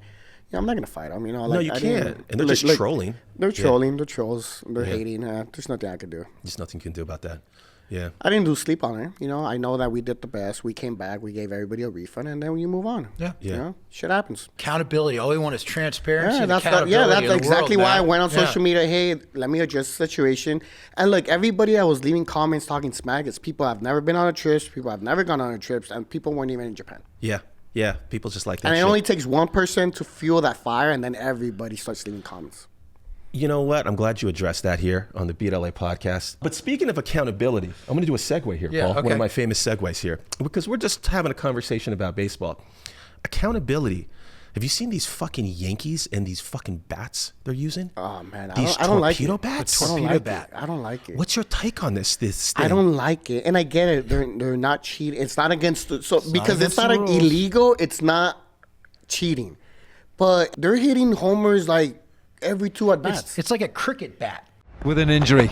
I'm not gonna fight them. No, you can't. And they're just trolling. They're trolling. They're trolls. They're hating. There's nothing I could do. There's nothing you can do about that. Yeah. I didn't lose sleep on it. I know that we did the best. We came back. We gave everybody a refund, and then you move on. Yeah. Shit happens. Accountability. All we want is transparency. That's exactly why I went on social media. Hey, let me adjust the situation. And look, everybody that was leaving comments talking smack, it's people I've never been on a trip, people I've never gone on a trip, and people weren't even in Japan. Yeah. Yeah, people just like that. And it shit. only takes one person to fuel that fire, and then everybody starts leaving comments. You know what? I'm glad you addressed that here on the Beat LA podcast. But speaking of accountability, I'm going to do a segue here, Paul. Okay. One of my famous segues here, because we're just having a conversation about baseball. Accountability. Have you seen these fucking Yankees and these fucking bats they're using? Oh man, These I don't like it. torpedo bats. I don't like it. What's your take on this thing? I don't like it, and I get it. They're not cheating. It's not against because it's not illegal. It's not cheating, but they're hitting homers like every 2 at bats. It's like a cricket bat. With an injury.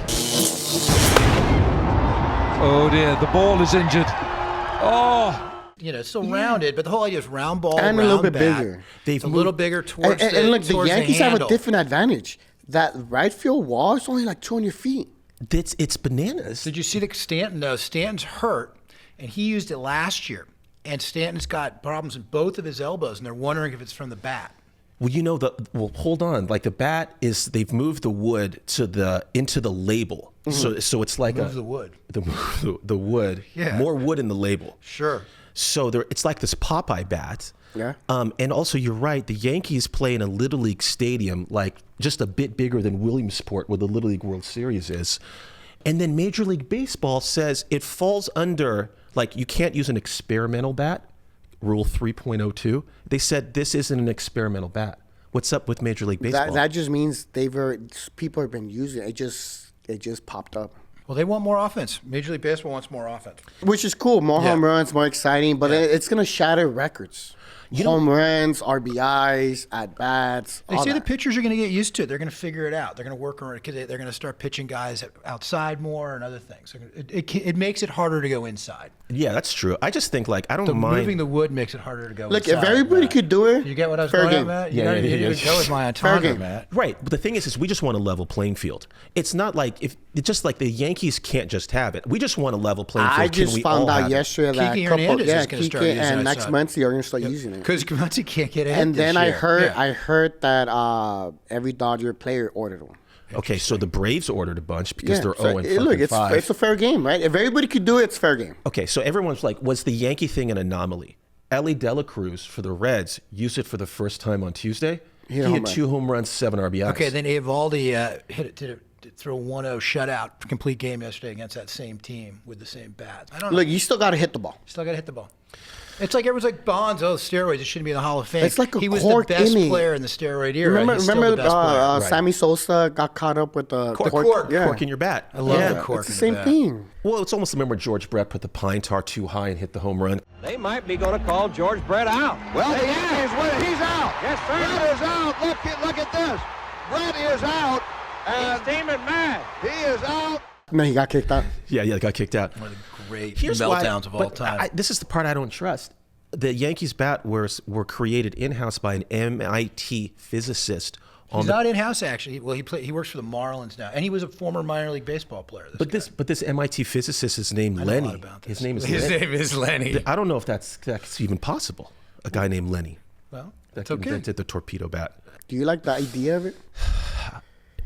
Oh dear, the ball is injured. Oh. It's still rounded, but the whole idea is round ball, and round a little bit bat. bigger. It's a little bigger towards and look, the towards Yankees the have a handle. different advantage. That right field wall is only like 200 feet. It's bananas. Did you see the Stanton? No, Stanton's hurt, and he used it last year. And Stanton's got problems in both of his elbows, and they're wondering if it's from the bat. Well, hold on. Like the bat they've moved the wood into the label. Mm-hmm. So it's like Move the wood. The wood. Yeah. More wood in the label. Sure. So it's like this Popeye bat. Yeah. And also, you're right. The Yankees play in a Little League stadium, like just a bit bigger than Williamsport, where the Little League World Series is. And then Major League Baseball says it falls under, like, you can't use an experimental bat, Rule 3.02. They said this isn't an experimental bat. What's up with Major League Baseball? That just means people have been using it. It just popped up. Well, they want more offense. Major League Baseball wants more offense. Which is cool. More home runs, more exciting, but it's going to shatter records. Home runs, RBIs, at-bats, They all say the that. pitchers are going to get used to it. They're going to figure it out. They're going to work around it because they're going to start pitching guys outside more and other things. It makes it harder to go inside. Yeah, that's true. I just think, like, I don't mind. Moving the wood makes it harder to go Look, inside. if everybody could do it, You get what I was fair going at, game. Matt? Yeah, You didn't even go with my entendre, game. Matt. Right, but the thing is we just want a level playing field. It's not like it's just like the Yankees can't just have it. We just want a level playing field. I Can just we found all out have it? yesterday that Kike couple, Hernandez is gonna start Kike using and it next outside. month you're going to start using it. Because Muncy can't get ahead And this then I year. heard that every Dodger player ordered one. Okay, so the Braves ordered a bunch because they're so 0 look, and 5. it's a fair game, right? If everybody could do it, it's fair game. Okay, so everyone's like, was the Yankee thing an anomaly? Ellie De La Cruz for the Reds used it for the first time on Tuesday. He home had run. 2 home runs, 7 RBIs. Okay, then Eovaldi threw a 1-0 shutout complete game yesterday against that same team with the same bat. I don't know. Look, you still got to hit the ball. Still got to hit the ball. It's like everyone's like Bonds. Oh, steroids. It shouldn't be in the Hall of Fame. It's like a he was the cork best inning. player in the steroid era. Remember, He's still the best player. Sammy Sosa got caught up with the cork. Yeah. Cork in your bat. I love the cork. It's the in same bat. thing. Well, it's almost remember George Brett put the pine tar too high and hit the home run. They might be going to call George Brett out. Well, he is. He's out. Yes, sir. Brett is out. Look at this. Brett is out. And He's steaming mad. he is out. No, he got kicked out. Yeah, got kicked out. One of the great Here's meltdowns of all but time. this is the part I don't trust. The Yankees bat were created in-house by an MIT physicist. He's not in-house, actually. Well, he works for the Marlins now, and he was a former minor league baseball player. But this MIT physicist is named I know a Lenny. lot about this. His name is His Lenny. name is Lenny. I don't know if that's even possible. A guy named Lenny Well, that it's okay. invented the torpedo bat. Do you like the idea of it?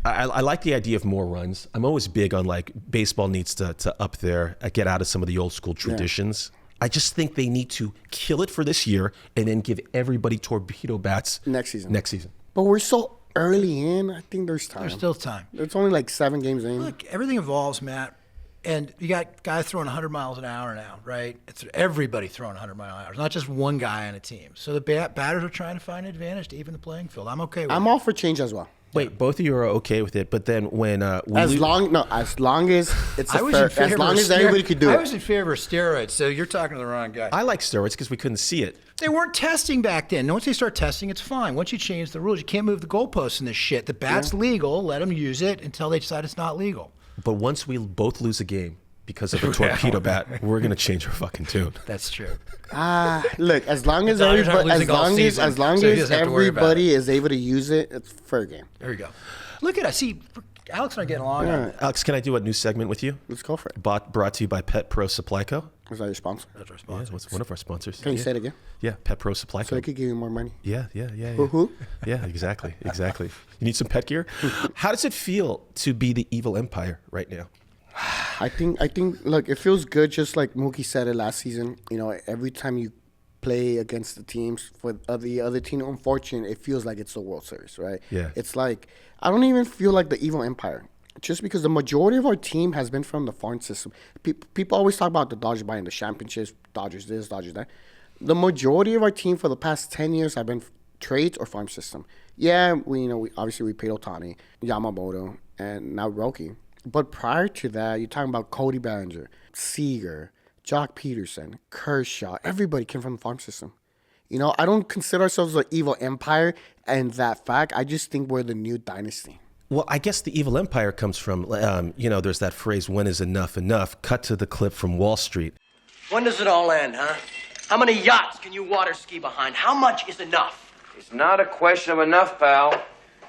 I like the idea of more runs. I'm always big on like baseball needs to up there, get out of some of the old school traditions. I just think they need to kill it for this year and then give everybody torpedo bats Next season. Next season. But we're so early in. I think there's time. There's still time. It's only like 7 games in. Look, everything evolves, Matt. And you got guys throwing 100 miles an hour now, right? It's everybody throwing 100 mile an hour. It's not just one guy on a team. So the batters are trying to find an advantage to even the playing field. I'm okay with it. I'm all for change as well. Wait, both of you are okay with it, but then when As long as it's I was in favor as long of as everybody could do I it. was in favor of steroids, so you're talking to the wrong guy. I like steroids because we couldn't see it. They weren't testing back then. Once they start testing, it's fine. Once you change the rules, you can't move the goalposts in this shit. The bat's legal. Let them use it until they decide it's not legal. But once we both lose a game because of a torpedo bat, we're gonna change our fucking tune. That's true. Look, as long as Dodgers aren't everybody, losing all season, so he doesn't have to worry about everybody is able to use it, it's fair game. There we go. Look at us. See, Alex and I are getting along. on Alex, can I do a new segment with you? Let's go for it. Brought to you by Pet Pro Supply Co. Is that your sponsor? That's our Yeah, sponsor. it's one of our sponsors. Can you say it again? Yeah, Pet Pro Supply So Co. they could give you more money. Yeah. Who? Yeah, exactly. You need some pet gear? How does it feel to be the evil empire right now? I think. Look, it feels good. Just like Mookie said it last season. You know, every time you play against the teams for the other team, unfortunately, it feels like it's the World Series, right? Yeah. It's like I don't even feel like the evil empire, just because the majority of our team has been from the farm system. People always talk about the Dodgers buying the championships, Dodgers this, Dodgers that. The majority of our team for the past 10 years have been trades or farm system. Yeah, we obviously paid Ohtani, Yamamoto, and now Roki. But prior to that, you're talking about Cody Bellinger, Seager, Jock Peterson, Kershaw. Everybody came from the farm system. You know, I don't consider ourselves an evil empire and that fact. I just think we're the new dynasty. Well, I guess the evil empire comes from, there's that phrase, when is enough enough? Cut to the clip from Wall Street. When does it all end, huh? How many yachts can you water ski behind? How much is enough? It's not a question of enough, pal.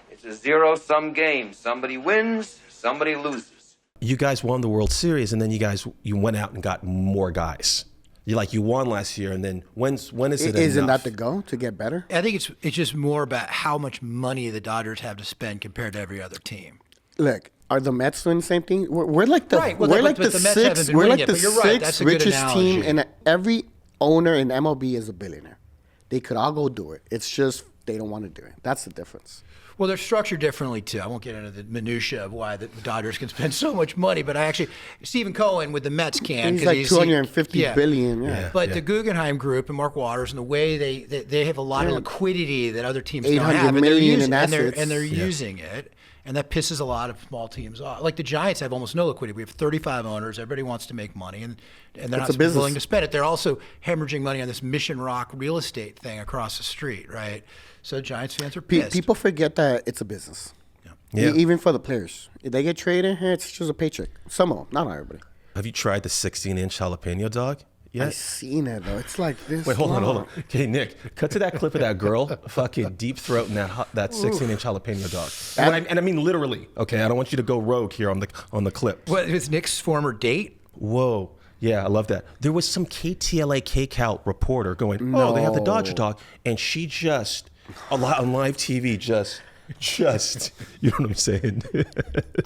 It's a zero-sum game. Somebody wins, somebody loses. You guys won the World Series, and then you went out and got more guys. You won last year, and then when is it Isn't enough? that the goal to get better? I think it's just more about how much money the Dodgers have to spend compared to every other team. Look, are the Mets doing the same thing? We're like the Right, well, we're but like the the Mets haven't sixth been we're winning like yet, the but you're right, that's sixth a good richest team, analogy. and every owner in MLB is a billionaire. They could all go do it. It's just they don't want to do it. That's the difference. Well, they're structured differently, too. I won't get into the minutia of why the Dodgers can spend so much money, but Stephen Cohen with the Mets can. He's like $250 billion. Yeah. But the Guggenheim Group and Mark Waters and the way they have a lot of liquidity that other teams don't have, and they're using using it, and that pisses a lot of small teams off. Like the Giants have almost no liquidity. We have 35 owners. Everybody wants to make money, and they're not willing to spend it. They're also hemorrhaging money on this Mission Rock real estate thing across the street, right? So Giants fans are pissed. People forget that it's a business. Yeah. Even for the players. If they get traded, it's just a paycheck. Some of them, not everybody. Have you tried the 16-inch jalapeno dog? Yeah. I've seen it, though. It's like this. Wait, hold on. Okay, Nick, cut to that clip of that girl fucking deep throating that 16-inch jalapeno dog. And I mean literally. Okay, I don't want you to go rogue here on the clip. What, it's Nick's former date? Whoa. Yeah, I love that. There was some KTLA KCAL reporter going, oh, they have the Dodger dog. And she just, on live TV, just, you know what I'm saying?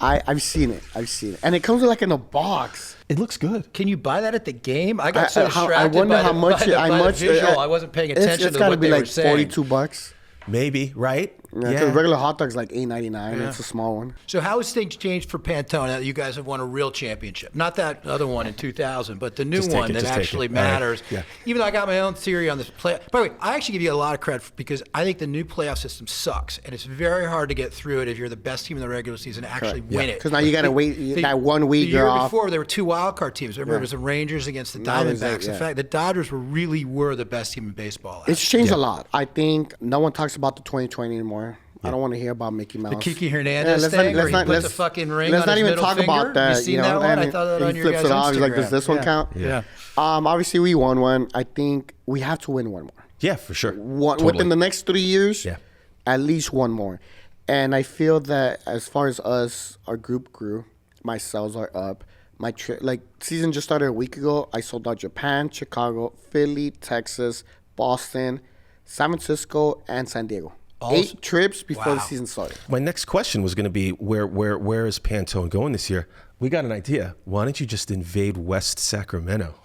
I've seen it. And it comes like in a box. It looks good. Can you buy that at the game? I got so distracted I wonder how much by the visual. I wasn't paying attention to what they were saying. It's got to be like $42. Maybe, right? Yeah, because regular hot dog's like $8.99. It's a small one. So how has things changed for Pantone now that you guys have won a real championship? Not that other one in 2000, but the new one that actually matters. Yeah. Even though I got my own theory on this play. By the way, I actually give you a lot of credit because I think the new playoff system sucks, and it's very hard to get through it if you're the best team in the regular season to actually win it. Because now you got to wait that 1 week. The year before, there were 2 wild card teams. Remember, it was the Rangers against the Diamondbacks. In fact, the Dodgers really were the best team in baseball. It's changed a lot. I think no one talks about the 2020 anymore. I don't want to hear about Mickey Mouse. The Kiki Hernandez thing where he put the fucking ring on his middle finger? Let's not even talk about that. You seen that one? I thought that on your guys' Instagram. He's like, does this one count? Yeah. Obviously, we won one. I think we have to win one more. Yeah, for sure. Within the next 3 years, at least one more. And I feel that as far as us, our group grew. My sales are up. My season just started a week ago. I sold out Japan, Chicago, Philly, Texas, Boston, San Francisco, and San Diego. 8 trips before the season started. My next question was going to be where is Pantone going this year? We got an idea. Why don't you just invade West Sacramento?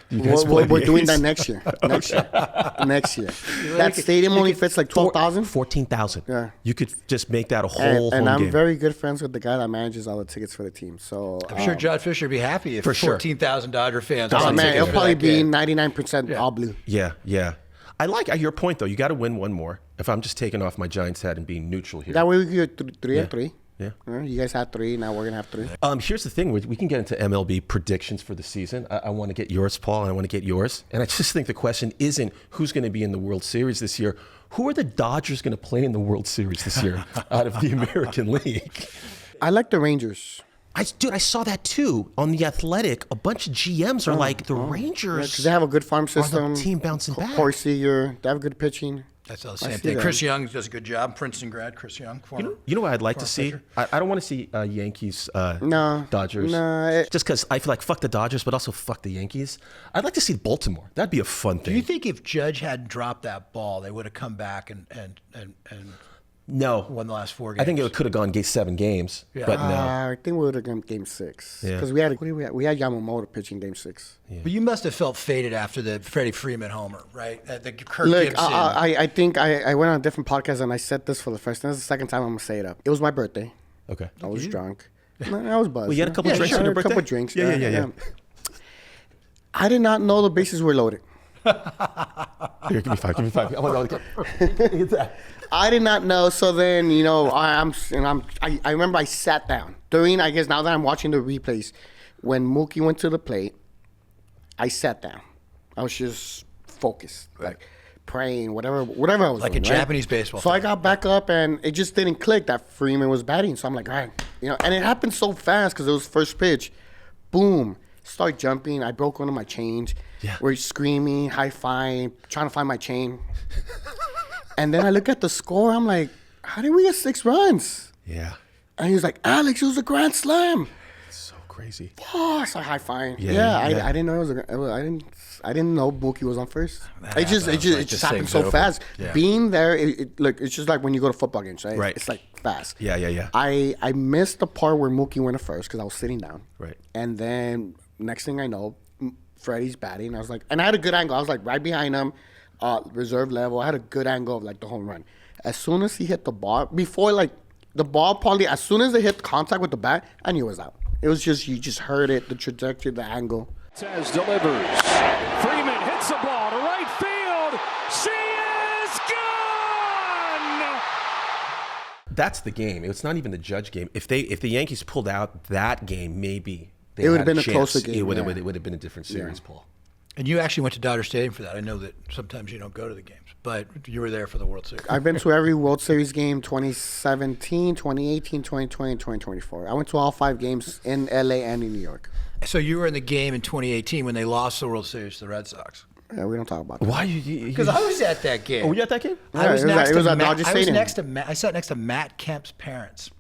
We're doing that next year. Next year. That stadium only fits like 12,000? 14,000. Yeah. You could just make that a whole And I'm game. very good friends with the guy that manages all the tickets for the team. So I'm sure Judd Fisher would be happy if 14,000 Dodger fans. Oh, man, it'll probably be 99% all blue. Yeah. I like your point, though. You got to win one more. If I'm just taking off my Giants hat and being neutral here. That way we get 3 and 3. Yeah. You guys had 3. Now we're going to have 3. Here's the thing. We can get into MLB predictions for the season. I want to get yours, Paul, and I want to get yours. And I just think the question isn't who's going to be in the World Series this year. Who are the Dodgers going to play in the World Series this year out of the American League? I like the Rangers. I saw that too on The Athletic. A bunch of GMs are like the Rangers. Because they have a good farm system. Team bouncing back. Corey Seager. They have good pitching. That's the same thing. Chris Young does a good job. Princeton grad, Chris Young. You know what I'd like to see? I don't want to see Yankees, Dodgers. No. Just because I feel like fuck the Dodgers, but also fuck the Yankees. I'd like to see Baltimore. That'd be a fun thing. Do you think if Judge hadn't dropped that ball, they would have come back and no won the last 4 games? I think it could have gone 7 games, but no. I think we would have gone Game 6 because we had Yamamoto pitching Game 6. Yeah. But you must have felt faded after the Freddie Freeman homer, right? The Kirk Look, Gibson. I think I went on a different podcast and I said this for the first time. This is the second time I'm gonna say it up. It was my birthday. Okay. I was drunk. I was buzzed. Well, you had a couple drinks on your birthday? A couple drinks. Yeah. I did not know the bases were loaded. Here, give me 5. I want to get that. I did not know. So then, I remember I sat down during. I guess now that I'm watching the replays, when Mookie went to the plate, I sat down. I was just focused, like praying, whatever I was like doing, a Japanese baseball. So I got back up, and it just didn't click that Freeman was batting. So I'm like, all right, and it happened so fast because it was first pitch, boom. Start jumping. I broke one of my chains. Yeah. We're screaming, high-fiving, trying to find my chain. And then I look at the score. I'm like, how did we get 6 runs? Yeah. And he was like, Alex, it was a grand slam. It's so crazy. Oh, I started high-fiving. Yeah. I didn't know I didn't know Mookie was on first. It just happened so fast. Yeah. Being there, it's just like when you go to football games, right? Right. It's like fast. Yeah. I missed the part where Mookie went at first because I was sitting down. Right. And then next thing I know, Freddie's batting. I was like, and I had a good angle. I was like right behind him, reserve level. I had a good angle of like the home run. As soon as he hit the ball, before like the ball probably, as soon as it hit contact with the bat, I knew it was out. It was just, you just heard it, the trajectory, the angle. Tez delivers. Freeman hits the ball to right field. She is gone! That's the game. It's not even the Judge game. If the Yankees pulled out that game, maybe it would have been a closer game. It would have been a different series, Paul. And you actually went to Dodger Stadium for that. I know that sometimes you don't go to the games, but you were there for the World Series. I've been to every World Series game, 2017, 2018, 2020, and 2024. I went to all 5 games in LA and in New York. So you were in the game in 2018 when they lost the World Series to the Red Sox. Yeah, we don't talk about that. Why? Because I was at that game. Oh, were you at that game? Yeah, it was at Dodger Stadium. I sat next to Matt Kemp's parents.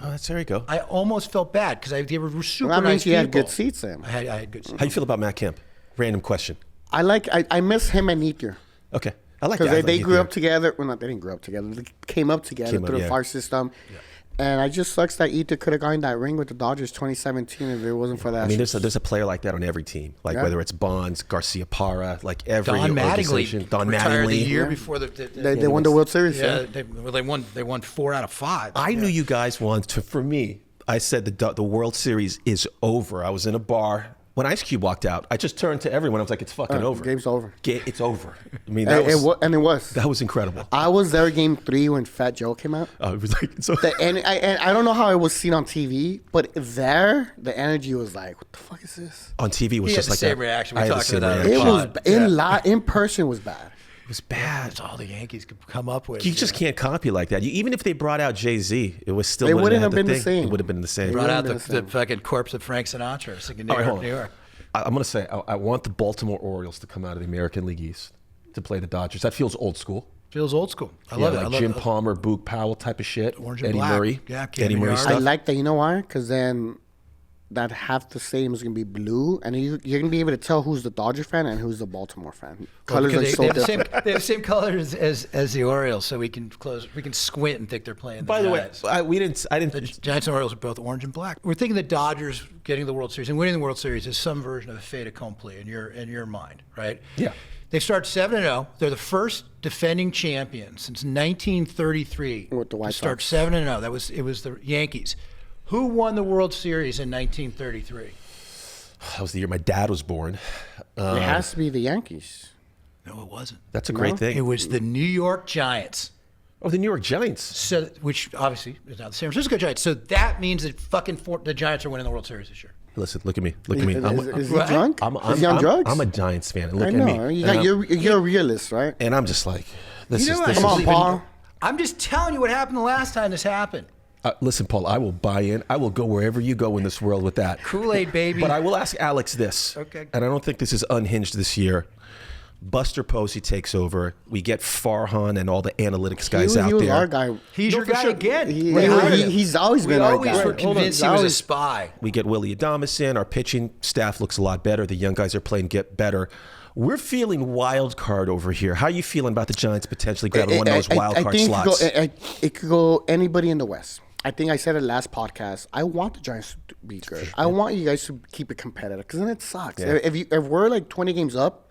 Oh, there you go. I almost felt bad because they were super that nice means you people. had good seats then. I had good seats. How you feel about Matt Kemp? Random question. I miss him and Neether. Okay. I like that. Because they grew up together. Well, not they didn't grow up together. They came up together through the farm system. Yeah. And it just sucks that Ether could have gotten that ring with the Dodgers 2017 if it wasn't for that. I mean, there's a player like that on every team, like whether it's Bonds, Garcia Parra, like every Don organization. Mattingly Don retired Mattingly. the year before they won the World Series. Yeah, they won 4 out of 5. I knew you guys wanted to. For me, I said the World Series is over. I was in a bar. When Ice Cube walked out, I just turned to everyone. I was like, "It's fucking over. Game's over. It's over." I mean, it was. That was incredible. I was there Game 3 when Fat Joe came out. It was like, and I don't know how it was seen on TV, but there the energy was like, "What the fuck is this?" On TV, it was just the like same that. reaction. I We had the talked same about reaction. It was in person was bad. It was bad. That's all the Yankees could come up with. You just can't copy like that. Even if they brought out Jay-Z, it was still It wouldn't have been the same. It would have been the same. Brought out the fucking corpse of Frank Sinatra singing New York, New York. I'm going to say I want the Baltimore Orioles to come out of the American League East to play the Dodgers. That feels old school. Feels old school. I love it. Like Jim Palmer, Boog Powell type of shit. Orange and Eddie black. Murray. Yeah, Eddie Murray Yard. stuff. I like that. You know why? Because then that half the stadium is going to be blue, and you're going to be able to tell who's the Dodger fan and who's the Baltimore fan. Colors are so they have different. they have the same colors as the Orioles, so we can squint and think they're playing. By the way, I didn't. The Giants and Orioles are both orange and black. We're thinking the Dodgers getting the World Series and winning the World Series is some version of a fait accompli in your mind, right? Yeah. They start 7-0. They're the first defending champion since 1933 With the White to start Sox. 7-0. It was the Yankees. Who won the World Series in 1933? That was the year my dad was born. It has to be the Yankees. No, it wasn't. That's a great thing. It was the New York Giants. Oh, the New York Giants. So, which obviously is now the San Francisco Giants. So that means that the Giants are winning the World Series this year. Listen, look at me. Look at me. Is he drunk? Is he on drugs? I'm a Giants fan. Look I at know. me. You're a realist, right? And I'm just like, this You know is. what? This Come on, is Paul. I'm just telling you what happened the last time this happened. Listen, Paul, I will buy in. I will go wherever you go in this world with that. Kool-Aid, baby. But I will ask Alex this. Okay. And I don't think this is unhinged this year. Buster Posey takes over. We get Farhan and all the analytics guys out he was there. our guy. He's your guy again. He's always been our guy. We always were convinced he was a spy. We get Willie Adamas in. Our pitching staff looks a lot better. The young guys are playing get better. We're feeling wild card over here. How are you feeling about the Giants potentially grabbing one of those wild card slots? It could go anybody in the West. I think I said it last podcast. I want the Giants to be good. I want you guys to keep it competitive because then it sucks. Yeah. If we're like 20 games up,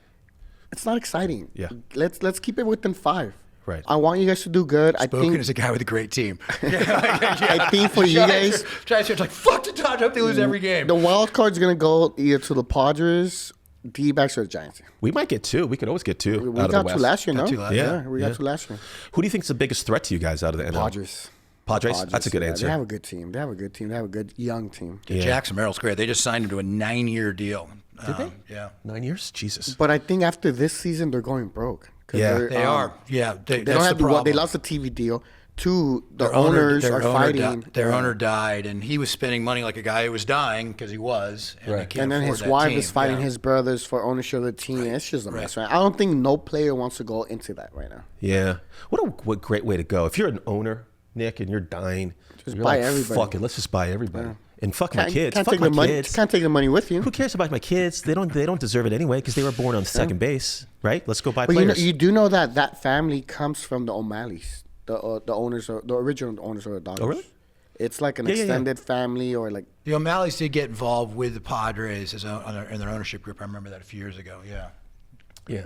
it's not exciting. Yeah. Let's keep it within 5. Right. I want you guys to do good. Spoken as a guy with a great team. I think for you guys, Giants are like, fuck the Dodgers. I hope they lose every game. the wild card's gonna go either to the Padres, D-backs, or the Giants. We might get 2. We could always get 2 We out of the got West. 2 last year, no? Got 2 last year. Yeah, we got 2 last year. Who do you think is the biggest threat to you guys out of the NL? Padres? That's a good answer. They have a good team. They have a good young team. Yeah. Jackson Merrill's great. They just signed him to a 9-year deal. Did they? Yeah. 9 years? Jesus. But I think after this season, they're going broke. Yeah. They are. Yeah. They don't have they lost the TV deal. 2, the owners are fighting. Their owner died, and he was spending money like a guy who was dying because he was. And, they can't And then afford his that wife team. is fighting Yeah. his brothers for ownership of the team. It's just a mess, right? I don't think no player wants to go into that right now. Yeah. What great way to go. If you're an owner, Nick, and you're dying, Just you're buy like, everybody. fuck it, let's just buy everybody. And fuck my kids. Can't Fuck take my the money. kids. Can't take the money with you. Who cares about my kids? They don't deserve it anyway because they were born on second base, right? Let's go buy But players. you do know that family comes from the O'Malley's, the owners, the original owners of the Dodgers. Oh, really? It's like an Yeah, yeah, yeah. extended family, or like The O'Malleys did get involved with the Padres in their ownership group. I remember that a few years ago. Yeah. Yeah.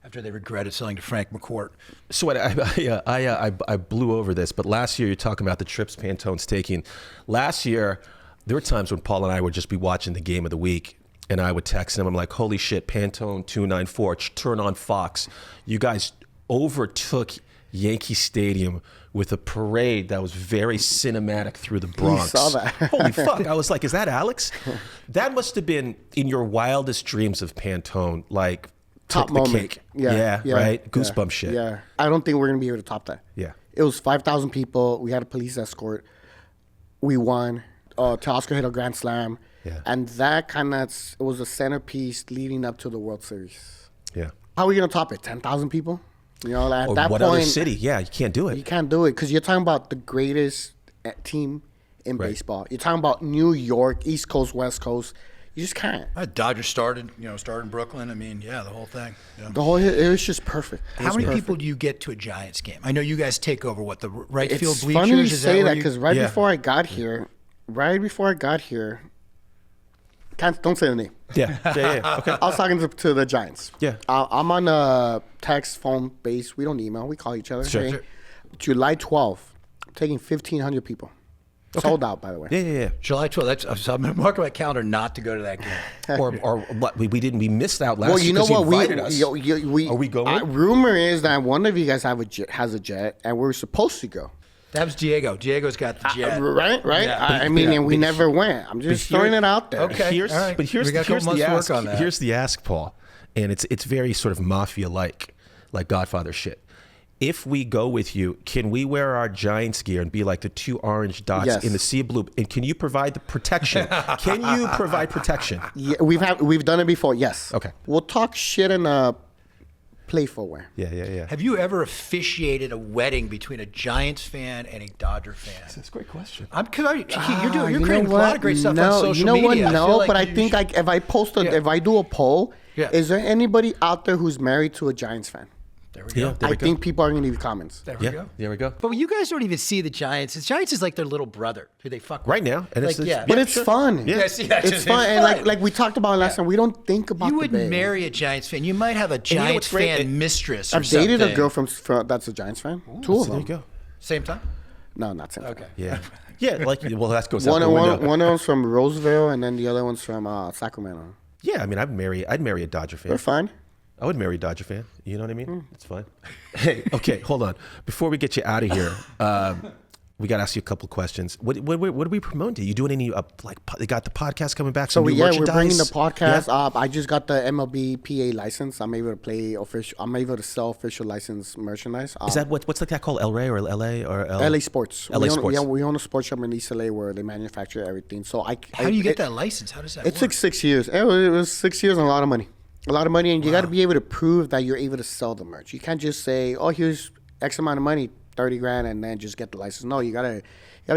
After they regretted selling to Frank McCourt. So I blew over this, but last year you're talking about the trips Pantone's taking. Last year, there were times when Paul and I would just be watching the game of the week, and I would text him. I'm like, holy shit, Pantone 294, turn on Fox. You guys overtook Yankee Stadium with a parade that was very cinematic through the Bronx. saw that. Holy fuck. I was like, is that Alex? That must have been in your wildest dreams of Pantone, like top took the moment. cake. Yeah, right? Goosebump shit. Yeah. I don't think we're going to be able to top that. Yeah. It was 5,000 people. We had a police escort. We won. Teoscar hit a grand slam. Yeah. And that it was a centerpiece leading up to the World Series. Yeah. How are we going to top it? 10,000 people? You know, at Or that what point, other city? Yeah, you can't do it. you can't do it because you're talking about the greatest team in Right. baseball. You're talking about New York, East Coast, West Coast. You just can't. Dodgers started in Brooklyn. I mean, yeah, the whole thing. Yeah. It was just perfect. How many people do you get to a Giants game? I know you guys take over the right field It's bleachers. funny you say that because Yeah. before I got here, don't say the name. Yeah. Okay. I was talking to the Giants. Yeah. I'm on a text phone base. We don't email. We call each other. Sure. Hey, Sure. July 12th, I'm taking 1,500 people. Sold out, by the way. Yeah. July 12th. So I'm going to mark my calendar not to go to that game. Or what? We missed out last. Well, you know because what? invited us. Are we going? Rumor is that one of you guys has a jet, and we're supposed to go. That was Diego. Diego's got the jet. Right? Yeah. And we never went. I'm just throwing it out there. Okay. All right. But here's We got a couple months the to work ask. on that. Here's the ask, Paul, and it's very sort of mafia-like Godfather shit. If we go with you, can we wear our Giants gear and be like the two orange dots in the sea of blue? And can you provide the protection? Can you provide protection? Yeah, we've done it before. Yes. Okay. We'll talk shit in a playful way. Yeah. Have you ever officiated a wedding between a Giants fan and a Dodger fan? That's a great question. You're creating a lot of great stuff on social media. I think if I post if I do a poll, is there anybody out there who's married to a Giants fan? There we go. I think people are going to leave comments. There we go. There we go. But you guys don't even see the Giants. The Giants is like their little brother who they fuck with. Right now. And But it's fun. Yeah. It's fun. And like we talked about last time, we don't think about You the wouldn't Bay. marry a Giants fan. You might have a Giants fan mistress or I've dated something. a girl from that's a Giants fan. Two of them. There you go. Same time? No, not same time. Okay. Yeah. Yeah. That goes out One the window. of them's from Roseville, and then the other one's from Sacramento. Yeah. I mean, I'd marry a Dodger fan. They're fine. I would marry a Dodger fan. You know what I mean? It's fine. Hey, okay, hold on. Before we get you out of here, we got to ask you a couple questions. What are we promoting? You doing any they got the podcast coming back? So we're bringing the podcast Yeah. up. I just got the MLB PA license. I'm able to play official. I'm able to sell official license merchandise. Is that what's that called? El Rey or LA or LA Sports? LA Sports. Yeah, we own a sports shop in East LA where they manufacture everything. So How do you get that license? How does that It work? took 6 years. It was 6 years and a lot of money. And you got to be able to prove that you're able to sell the merch. You can't just say, "Oh, here's X amount of money, 30 grand," and then just get the license. No, you gotta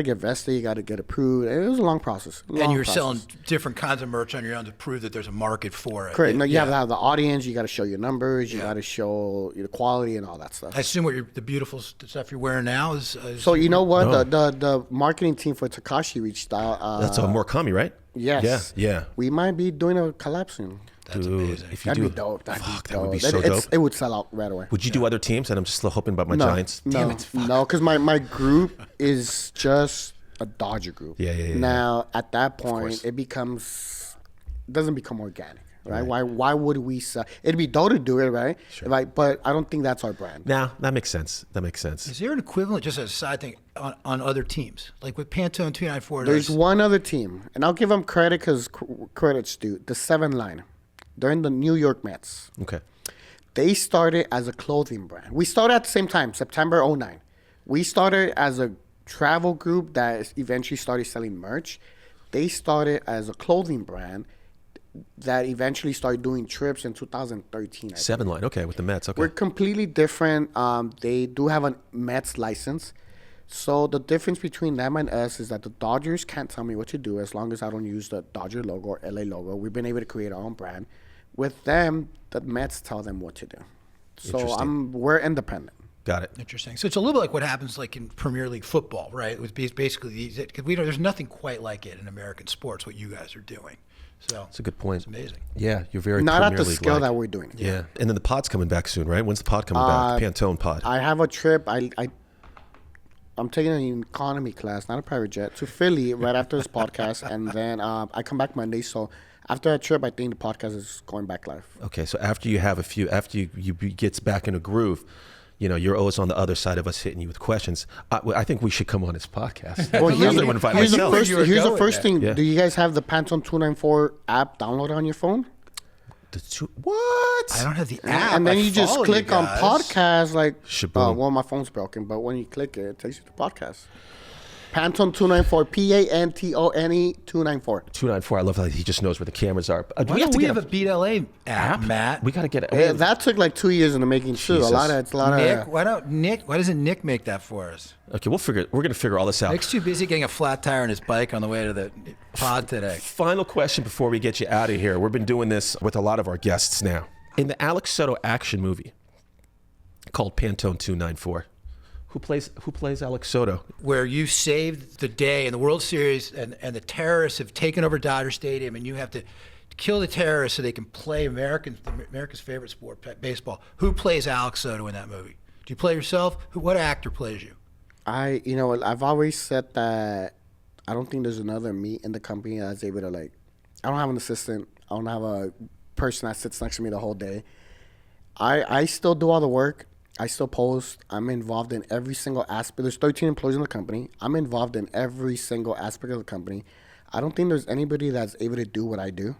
get vested. You gotta get approved. It was a long process. And you're selling different kinds of merch on your own to prove that there's a market for it. Correct. No, you have to have the audience. You got to show your numbers. You got to show your quality and all that stuff. I assume the beautiful stuff you're wearing now is. So you know what? The marketing team for Takashi reached out. That's Murakami, right? Yes. Yeah. We might be doing a collab soon. That's amazing. If you That'd do be dope. that would be so It's- dope. It would sell out right away. Would you do other teams? And I'm just still hoping about my Giants. No, because my group is just a Dodger group. Yeah. Now at that point, it doesn't become organic, right? Why would we sell? It'd be dope to do it, right? Sure. But I don't think that's our brand. Nah, that makes sense. Is there an equivalent, just as a side thing, on other teams? Like with Pantone 294? There's one other team, and I'll give them credit because credit's due. The 7 Line. They're in the New York Mets. Okay. They started as a clothing brand. We started at the same time, September 09. We started as a travel group that eventually started selling merch. They started as a clothing brand that eventually started doing trips in 2013. 7 Line, okay, with the Mets, okay. We're completely different. They do have a Mets license. So the difference between them and us is that the Dodgers can't tell me what to do as long as I don't use the Dodger logo or LA logo. We've been able to create our own brand. With them, the Mets tell them what to do. So we're independent. Got it. Interesting. So it's a little bit like what happens like in Premier League football, right? It was basically because there's nothing quite like it in American sports. What you guys are doing. So that's a good point. It's amazing. Yeah, you're very not Premier at the League scale like. that we're doing. Yeah, and then the pod's coming back soon, right? When's the pod coming back? The Pantone pod. I have a trip. I'm taking an economy class, not a private jet, to Philly right after this podcast, and then I come back Monday. So after that trip, I think the podcast is going back live. Okay, so after you gets back in a groove, you're always on the other side of us hitting you with questions. I think we should come on this podcast. Well, here's the first Yeah. thing. Yeah. Do you guys have the Pantone 294 app downloaded on your phone? What? I don't have the app. And then you just follow click on guys. podcast, like, Shaboom. well, my phone's broken, but when you click it, it takes you to podcast. Pantone 294. Pantone 294. 294. I love that he just knows where the cameras are. Why don't we have a Beat LA app, Matt? We got to get it. Yeah, that took like 2 years in the making too. Jesus. It's a lot Nick, of. why doesn't Nick make that for us? Okay, we're going to figure all this out. Nick's too busy getting a flat tire on his bike on the way to the pod today. Final question before we get you out of here. We've been doing this with a lot of our guests now. In the Alex Soto action movie called Pantone 294, who plays Alex Soto? Where you saved the day in the World Series and the terrorists have taken over Dodger Stadium and you have to kill the terrorists so they can play America's favorite sport, baseball. Who plays Alex Soto in that movie? Do you play yourself? What actor plays you? I've always said that I don't think there's another me in the company that's able to I don't have an assistant. I don't have a person that sits next to me the whole day. I still do all the work. I still post. I'm involved in every single aspect. There's 13 employees in the company. I'm involved in every single aspect of the company. I don't think there's anybody that's able to do what I do.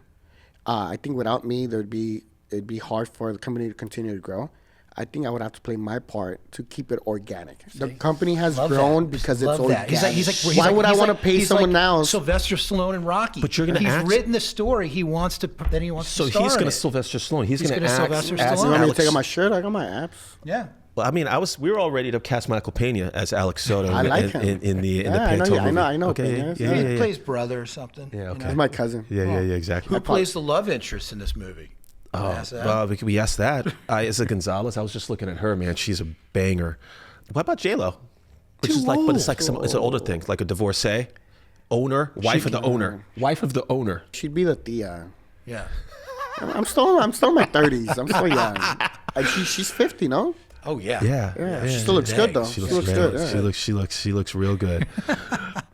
I think without me, it'd be hard for the company to continue to grow. I think I would have to play my part to keep it organic. The company has grown because it's organic. Why would I want to pay someone else? Sylvester Stallone and Rocky. But you're going to He's written the story. He wants to star in it. So he's going to Sylvester Stallone. He's going to Sylvester act as Stallone. You want me to Alex. take off my shirt? I got my abs. Yeah. Well, I mean, we were all ready to cast Michael Pena as Alex Soto I like him. in the I know, Pantone movie. I know. Okay, Pena. He plays brother or something. Yeah, okay. He's my cousin. Yeah, exactly. Who plays the love interest in this movie? We asked that. Isa Gonzalez. I was just looking at her, man. She's a banger. What about J-Lo? But it's like it's an older thing, like a divorcee, owner, wife of the owner. She'd be the Tia. Yeah. I'm still in my 30s. I'm still young. She's 50, no? Oh yeah. Yeah. She still looks good though. She looks good. Yeah. She looks real good.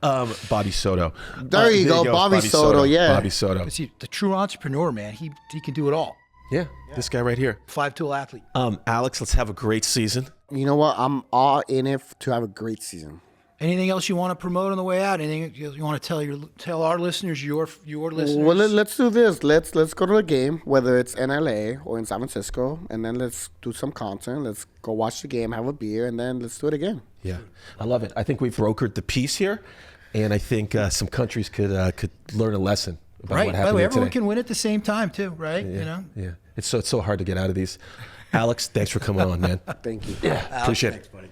Bobby Soto. There you go, Bobby Soto. Yeah. Bobby Soto. But see, the true entrepreneur, man, he can do it all. Yeah. This guy right here. 5-tool athlete. Alex, let's have a great season. You know what? I'm all in it to have a great season. Anything else you want to promote on the way out? Anything you want to tell our listeners, your listeners? Well, let's do this. Let's go to the game, whether it's in LA or in San Francisco, and then let's do some content. Let's go watch the game, have a beer, and then let's do it again. Yeah, I love it. I think we've brokered the peace here, and I think some countries could learn a lesson about what happened. By the way, everyone today. can win at the same time too, right? Yeah, yeah. It's so hard to get out of these. Alex, thanks for coming on, man. Thank you. Yeah, appreciate thanks, it. buddy.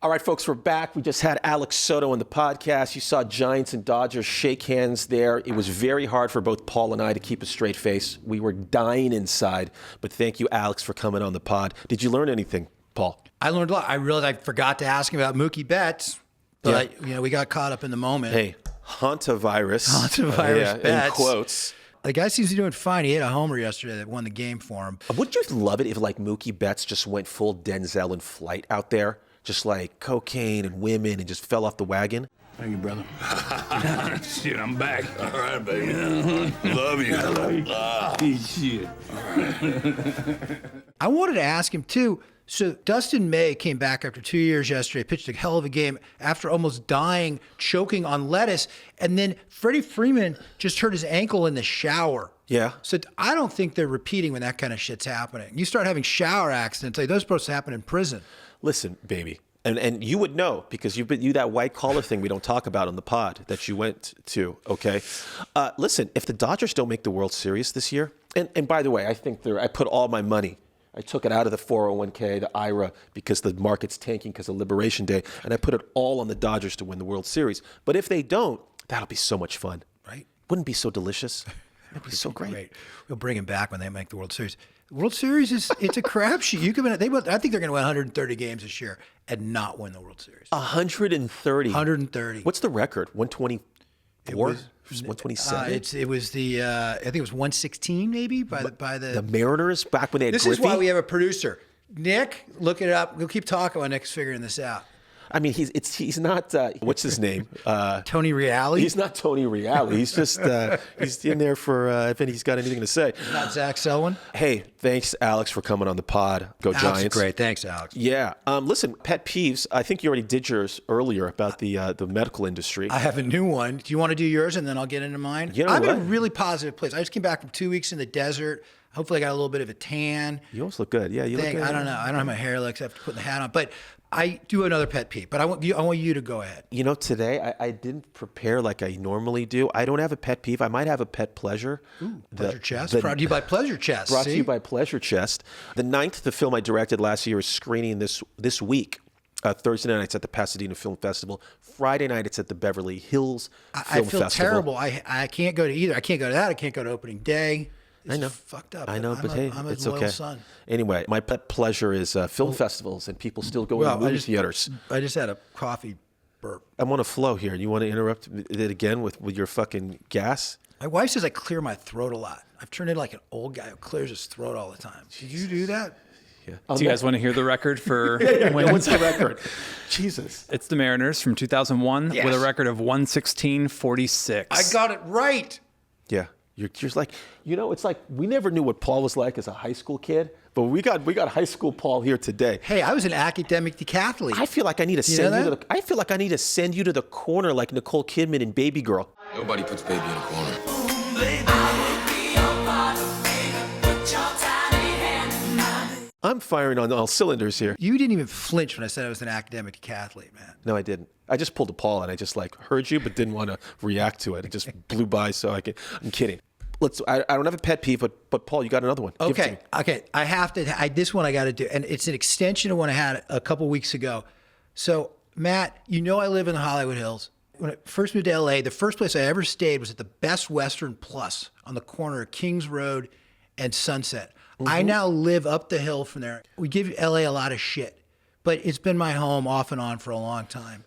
All right, folks, we're back. We just had Alex Soto on the podcast. You saw Giants and Dodgers shake hands there. It was very hard for both Paul and I to keep a straight face. We were dying inside. But thank you, Alex, for coming on the pod. Did you learn anything, Paul? I learned a lot. I realized I forgot to ask him about Mookie Betts, but we got caught up in the moment. Hey, Hantavirus. Hantavirus Betts. In quotes. The guy seems to be doing fine. He hit a homer yesterday that won the game for him. Wouldn't you love it if Mookie Betts just went full Denzel in Flight out there? Just like cocaine and women and just fell off the wagon? Thank you, brother. Shit, I'm back. All right, baby. Love you. Shit. I wanted to ask him, too. So Dustin May came back after 2 years yesterday, pitched a hell of a game after almost dying, choking on lettuce. And then Freddie Freeman just hurt his ankle in the shower. Yeah. So I don't think they're repeating when that kind of shit's happening. You start having shower accidents, those are supposed to happen in prison. Listen, baby, and you would know because you that white collar thing we don't talk about on the pod that you went to, okay? Listen, if the Dodgers don't make the World Series this year, and by the way, I think I put all my money, I took it out of the 401k, the IRA, because the market's tanking because of Liberation Day, and I put it all on the Dodgers to win the World Series. But if they don't, that'll be so much fun. Right? Wouldn't it be so delicious? It'd be so great. We'll bring him back when they make the World Series. World Series it's a crapshoot. I think they're going to win 130 games this year and not win the World Series. 130. 130. What's the record? 124? 127? It was I think it was 116 maybe by the Mariners back when they had This Griffey? is why we have a producer. Nick, look it up. We'll keep talking while Nick's figuring this out. I mean, he's not. What's his name? Tony Reale. He's not Tony Reale. He's just he's in there for if he's got anything to say. Not Zach Selwyn. Hey, thanks, Alex, for coming on the pod. Go Alex Giants! Is great, thanks, Alex. Yeah. Listen, pet peeves. I think you already did yours earlier about the medical industry. I have a new one. Do you want to do yours and then I'll get into mine? You know I'm in what? a really positive place. I just came back from 2 weeks in the desert. Hopefully I got a little bit of a tan. You almost look good. Yeah, you look good. I don't know. I don't have my hair like I have to put the hat on. But I do another pet peeve. But I want you to go ahead. You know, today I didn't prepare like I normally do. I don't have a pet peeve. I might have a pet pleasure. Ooh, Pleasure Chest. Brought to you by Pleasure Chest. Brought to you by Pleasure Chest. The 9th, the film I directed last year, is screening this week. Thursday night, it's at the Pasadena Film Festival. Friday night, it's at the Beverly Hills Film Festival. I feel terrible. I can't go to either. I can't go to that. I can't go to opening day. I know. Fucked up. I know, but hey, I'm a it's loyal okay. son. Anyway, my pet pleasure is film festivals and people still going to movie theaters. I just had a coffee burp. I'm on a flow here. You want to interrupt it again with your fucking gas? My wife says I clear my throat a lot. I've turned into like an old guy who clears his throat all the time. Did you do that? Yeah. Do you guys want to hear the record for what's the record? Jesus. It's the Mariners from 2001 with a record of 116.46. I got it right. Yeah. You're just like, it's like we never knew what Paul was like as a high school kid, but we got high school Paul here today. Hey, I was an academic decathlete. I feel like I need to send you to the corner like Nicole Kidman in Baby Girl. Nobody puts baby in a corner. I'm firing on all cylinders here. You didn't even flinch when I said I was an academic decathlete, man. No, I didn't. I just pulled a Paul and I just heard you but didn't want to react to it. It just blew by I'm kidding. I don't have a pet peeve, but Paul, you got another one. Okay. I have to. This one I got to do, and it's an extension of one I had a couple weeks ago. So, Matt, I live in the Hollywood Hills. When I first moved to LA, the first place I ever stayed was at the Best Western Plus on the corner of Kings Road and Sunset. Mm-hmm. I now live up the hill from there. We give LA a lot of shit, but it's been my home off and on for a long time.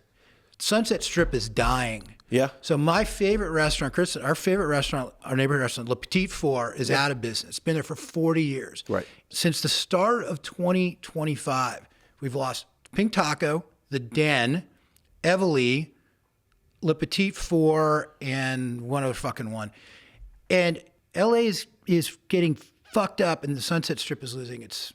Sunset Strip is dying. Yeah. So my favorite restaurant, Chris, our favorite restaurant, our neighborhood restaurant, Le Petit Four, is out of business. It's been there for 40 years. Right. Since the start of 2025, we've lost Pink Taco, The Den, Evely, Le Petit Four, and one other fucking one. And LA is getting fucked up, and the Sunset Strip is losing its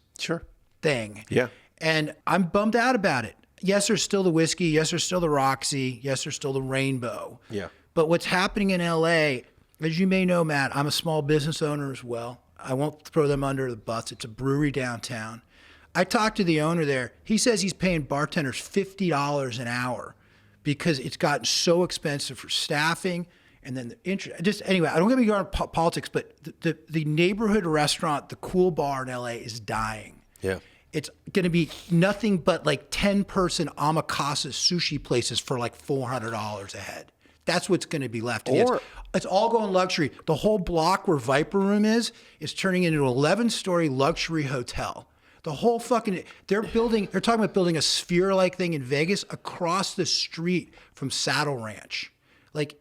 thing. Yeah. And I'm bummed out about it. Yes, there's still the whiskey. Yes, there's still the Roxy. Yes, there's still the Rainbow. Yeah. But what's happening in LA, as you may know, Matt, I'm a small business owner as well. I won't throw them under the bus. It's a brewery downtown. I talked to the owner there. He says he's paying bartenders $50 an hour because it's gotten so expensive for staffing. And then anyway, I don't get me going on politics, but the neighborhood restaurant, the Cool Bar in LA is dying. Yeah. It's going to be nothing but 10-person omakase sushi places for $400 a head. That's what's going to be left. It's all going luxury. The whole block where Viper Room is turning into an 11-story luxury hotel. The whole they're talking about building a Sphere-like thing in Vegas across the street from Saddle Ranch.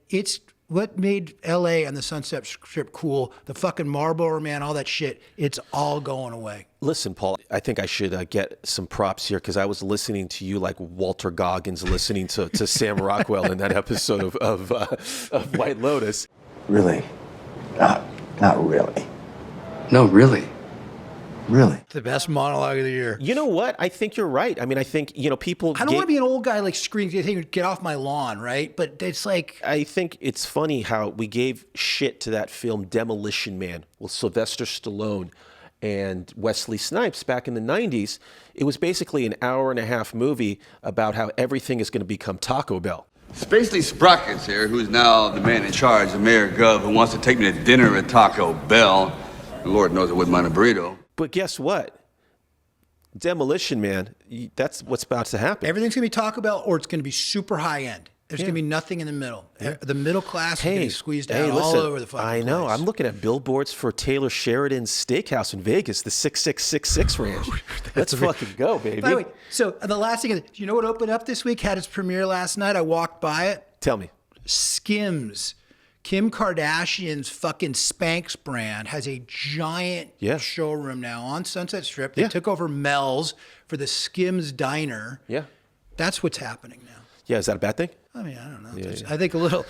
It's what made LA and the Sunset Strip cool, the fucking Marlboro Man, all that shit, it's all going away. Listen, Paul, I think I should get some props here because I was listening to you like Walter Goggins listening to Sam Rockwell in that episode of White Lotus. Really? Not really. No, really. Really? The best monologue of the year. You know what? I think you're right. I mean, I think, people... I don't want to be an old guy screaming, get off my lawn, right? But it's I think it's funny how we gave shit to that film Demolition Man with Sylvester Stallone and Wesley Snipes back in the 90s. It was basically an hour-and-a-half movie about how everything is going to become Taco Bell. Spacely Sprockets here, who's now the man in charge, the mayor Gov, who wants to take me to dinner at Taco Bell. Lord knows I wouldn't mind a burrito. But guess what? Demolition Man, that's what's about to happen. Everything's going to be Taco Bell or it's going to be super high end. There's going to be nothing in the middle. Yeah. The middle class is getting squeezed out all over the fucking place. I know. I'm looking at billboards for Taylor Sheridan's Steakhouse in Vegas, the 6666 Ranch. Let's fucking go, baby. By the way, so the last thing, you know what opened up this week? Had its premiere last night. I walked by it. Tell me. Skims. Kim Kardashian's fucking Spanx brand has a giant showroom now on Sunset Strip. They took over Mel's for the Skims Diner. Yeah. That's what's happening now. Yeah, is that a bad thing? I mean, I don't know. I think a little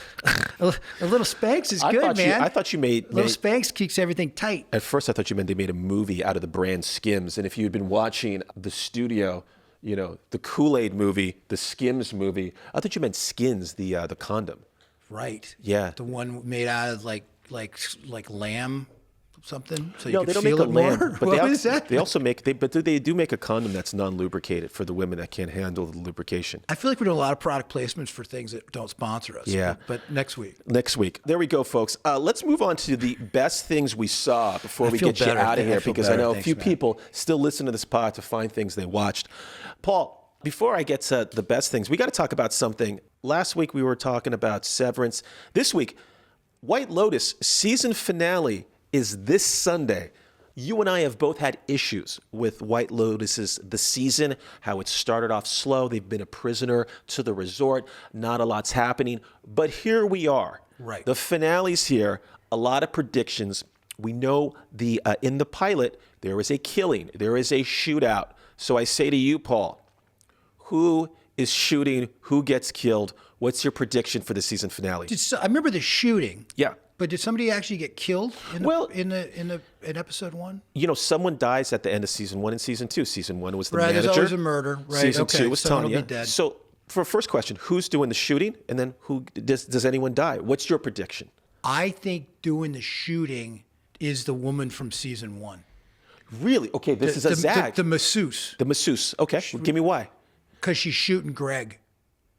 Spanx is good, man. I thought you made... Little Spanx keeps everything tight. At first, I thought you meant they made a movie out of the brand Skims. And if you had been watching the studio, the Kool-Aid movie, the Skims movie, I thought you meant Skins, the condom. Right. Yeah. The one made out of like lamb something so you No, can they don't feel make a it more? land. But What is that? They also make, but they do make a condom that's non-lubricated for the women that can't handle the lubrication. I feel like we're doing a lot of product placements for things that don't sponsor us. Yeah. But next week. Next week. There we go, folks. Let's move on to the best things we saw before we feel get you better. out of I here, feel because better. I know a Thanks, few man. people still listen to this pod to find things they watched. Paul, before I get to the best things, we got to talk about something. Last week we were talking about Severance. This week, White Lotus season finale is this Sunday. You and I have both had issues with White Lotus's The Season, how it started off slow. They've been a prisoner to the resort. Not a lot's happening. But here we are. Right. The finale's here. A lot of predictions. We know in the pilot, there is a killing. There is a shootout. So I say to you, Paul, who is shooting? Who gets killed? What's your prediction for the season finale? I remember the shooting. Yeah. But did somebody actually get killed in episode 1? You know, someone dies at the end of season 1 and season 2. Season 1 was the Right, manager. there's always a murder. Right, Season okay, 2 was someone will Tanya. be dead. So for first question, who's doing the shooting? And then who does anyone die? What's your prediction? I think doing the shooting is the woman from season 1. Really? Okay, this is a zag. The masseuse. The masseuse. Okay, well, give me why. Because she's shooting Greg.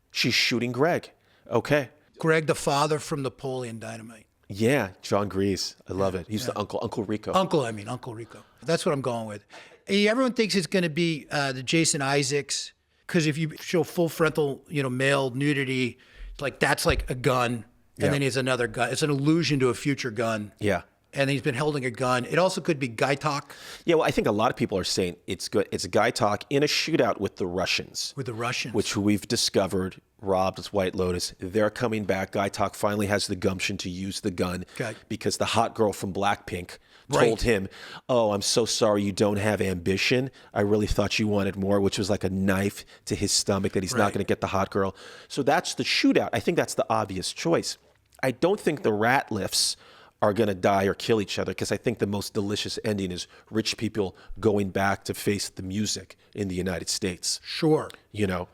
She's shooting Greg. Okay. Greg, the father from Napoleon Dynamite. Yeah, John Grease. I love it. He's the Uncle Rico. Uncle Rico. That's what I'm going with. Everyone thinks it's going to be the Jason Isaacs, because if you show full frontal, male nudity, that's like a gun, and then he has another gun. It's an allusion to a future gun. Yeah. And he's been holding a gun. It also could be guy talk. Yeah, well, I think a lot of people are saying it's good. It's guy talk in a shootout with the Russians. With the Russians. Which we've discovered robbed White Lotus. They're coming back. Guy talk finally has the gumption to use the gun because the hot girl from Blackpink told him, "Oh, I'm so sorry you don't have ambition. I really thought you wanted more," which was like a knife to his stomach that he's not going to get the hot girl. So that's the shootout. I think that's the obvious choice. I don't think the rat lifts are going to die or kill each other, because I think the most delicious ending is rich people going back to face the music in the United States. Sure.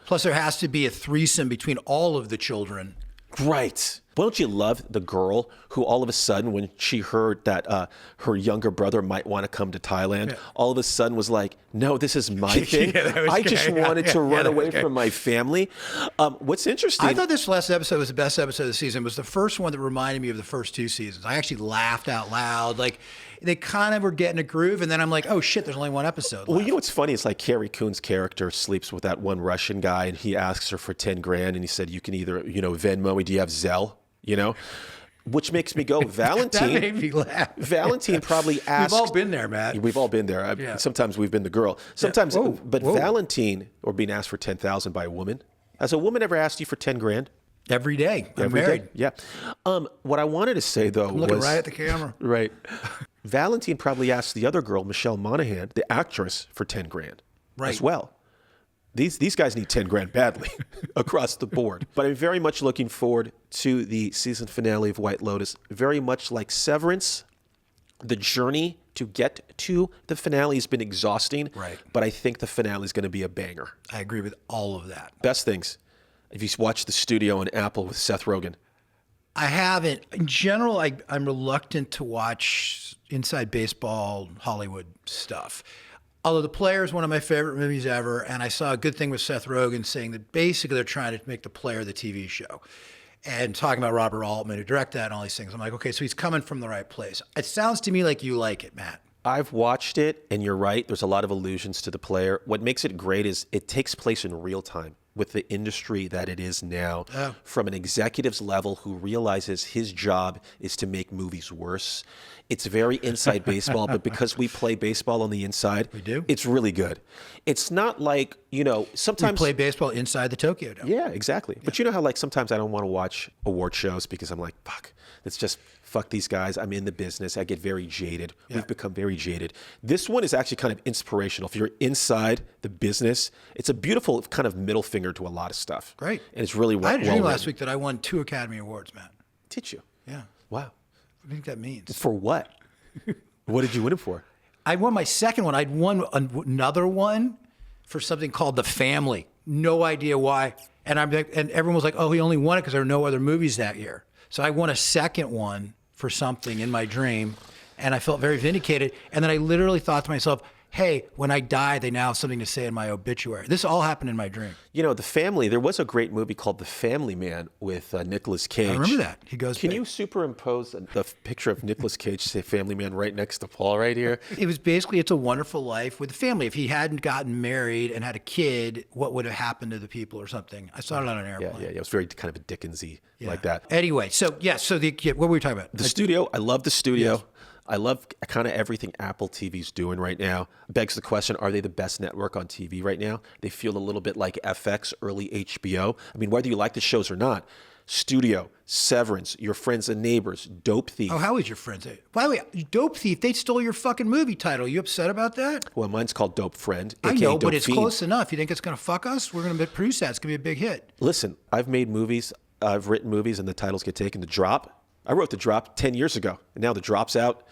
Plus there has to be a threesome between all of the children. Right. Why don't you love the girl who all of a sudden, when she heard that her younger brother might want to come to Thailand, all of a sudden was like, no, this is my thing. I just wanted to run away from my family. What's interesting. I thought this last episode was the best episode of the season. It was the first one that reminded me of the first 2 seasons. I actually laughed out loud. They kind of were getting a groove, and then I'm like, oh shit, there's only one episode left. Well, you know what's funny? It's like Carrie Coon's character sleeps with that one Russian guy, and he asks her for 10 grand, and he said, you can either, Venmo me, do you have Zelle? Which makes me go, Valentine. That made me laugh. Valentine probably asked. We've all been there, Matt. We've all been there. Sometimes we've been the girl. Sometimes, Valentine, or being asked for 10,000 by a woman. Has a woman ever asked you for 10 grand? Every day. I'm Every married. day? Yeah. What I wanted to say, though, I'm looking right at the camera. Right. Valentine probably asked the other girl, Michelle Monaghan, the actress, for 10 grand as well. These guys need 10 grand badly across the board. But I'm very much looking forward to the season finale of White Lotus. Very much like Severance, the journey to get to the finale has been exhausting. Right. But I think the finale is going to be a banger. I agree with all of that. Best things. If you watch The Studio on Apple with Seth Rogen. I haven't. In general, I'm reluctant to watch Inside Baseball, Hollywood stuff. Although The Player is one of my favorite movies ever, and I saw a good thing with Seth Rogen saying that basically they're trying to make The Player the TV show. And talking about Robert Altman, who directed that and all these things. I'm like, okay, so he's coming from the right place. It sounds to me like you like it, Matt. I've watched it, and you're right. There's a lot of allusions to The Player. What makes it great is it takes place in real time with the industry that it is now, from an executive's level who realizes his job is to make movies worse. It's very inside baseball, but because we play baseball on the inside, we do. It's really good. It's not like, sometimes we play baseball inside the Tokyo Dome. Yeah, exactly. Yeah. But you know how sometimes I don't want to watch award shows because I'm like, fuck these guys. I'm in the business. I get very jaded. Yeah. We've become very jaded. This one is actually kind of inspirational. If you're inside the business, it's a beautiful kind of middle finger to a lot of stuff. Great. And it's really well I had a dream written. last week that I won 2 Academy Awards, Matt. Did you? Yeah. Wow. What do you think that means? For what? What did you win it for? I won my second one. I'd won another one for something called The Family. No idea why. And everyone was like, oh, he only won it because there were no other movies that year. So I won a second one for something in my dream. and I felt very vindicated. And then I literally thought to myself, hey, when I die, they now have something to say in my obituary. This all happened in my dream. You know, The Family, there was a great movie called The Family Man with Nicolas Cage. I remember that. He goes Can big. you superimpose the picture of Nicolas Cage, say Family Man, right next to Paul right here? It was basically It's a Wonderful Life with the family. If he hadn't gotten married and had a kid, what would have happened to the people or something? I saw it on an airplane. Yeah. It was very kind of a Dickensy like that. Anyway, so what were we talking about? The studio, I love the studio. Yes. I love kind of everything Apple TV's doing right now. Begs the question, are they the best network on TV right now? They feel a little bit like FX, early HBO. I mean, whether you like the shows or not, Studio, Severance, Your Friends and Neighbors, Dope Thief. Oh, how is Your Friends? By the way, Dope Thief, they stole your fucking movie title. You upset about that? Well, mine's called Dope Friend. I know, Dope but it's Fiend. close enough. You think it's going to fuck us? We're going to produce that. It's going to be a big hit. Listen, I've made movies, I've written movies, and the titles get taken. The Drop, I wrote The Drop 10 years ago, and now The Drop's out.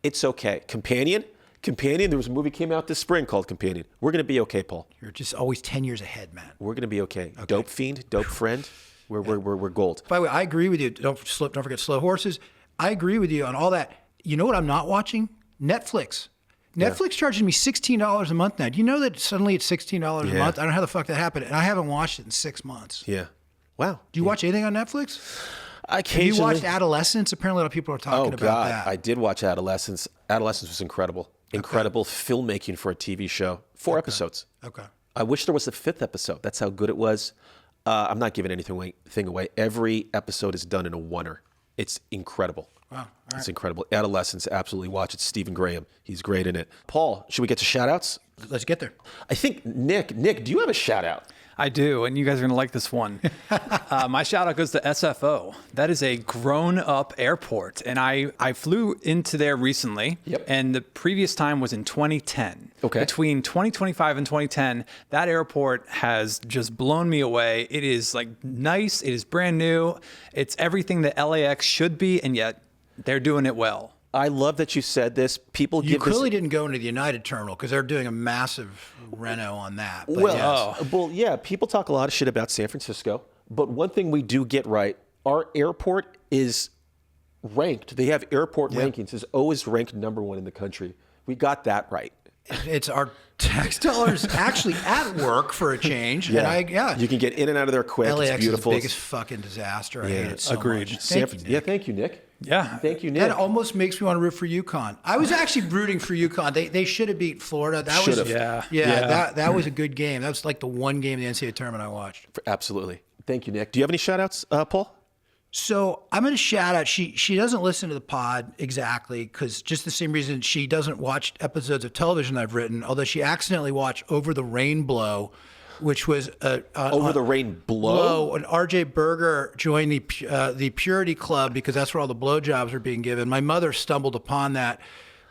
It's okay. Companion, there was a movie came out this spring called Companion. We're going to be okay, Paul. You're just always 10 years ahead, man. We're going to be okay. Dope Fiend, Dope Friend, we're gold. By the way, I agree with you. Don't forget Slow Horses. I agree with you on all that. You know what I'm not watching? Netflix. Netflix charges me $16 a month now. Do you know that suddenly it's $16 a month? I don't know how the fuck that happened, and I haven't watched it in 6 months. Yeah. Wow. Do you watch anything on Netflix? Occasionally. Have you watched Adolescence? Apparently, a lot of people are talking about that. I did watch Adolescence. Adolescence was incredible. Incredible filmmaking for a TV show. 4 episodes. Okay. I wish there was a 5th episode. That's how good it was. I'm not giving anything away. Every episode is done in a oneer. It's incredible. Wow. All right. It's incredible. Adolescence, absolutely watch it. Stephen Graham, he's great in it. Paul, should we get to shout-outs? Let's get there. I think Nick, do you have a shout-out? I do, and you guys are going to like this one. My shout-out goes to SFO. That is a grown-up airport, and I flew into there recently, and the previous time was in 2010. Okay. Between 2025 and 2010, that airport has just blown me away. It is like nice. It is brand new. It's everything that LAX should be, and yet they're doing it well. I love that you said this. You clearly didn't go into the United Terminal because they're doing a massive reno on that. But well, yeah, people talk a lot of shit about San Francisco, but one thing we do get right, our airport is ranked. They have airport rankings. It's always ranked #1 in the country. We got that right. It's our tax dollars actually at work for a change. Yeah. And you can get in and out of there quick. LAX it's beautiful. is the biggest fucking disaster. I hate it so much. Thank you, Nick. Thank you, Nick. Yeah. Thank you, Nick. That almost makes me want to root for UConn. I was actually rooting for UConn. They should have beat Florida. That was that was a good game. That was like the one game in the NCAA tournament I watched. Absolutely. Thank you, Nick. Do you have any shout-outs, Paul? So I'm going to shout out. She doesn't listen to the pod exactly because just the same reason she doesn't watch episodes of television I've written, although she accidentally watched Over the Rain Blow, which was Over the Rain Blow. And RJ Berger joined the Purity Club because that's where all the blowjobs are being given. My mother stumbled upon that.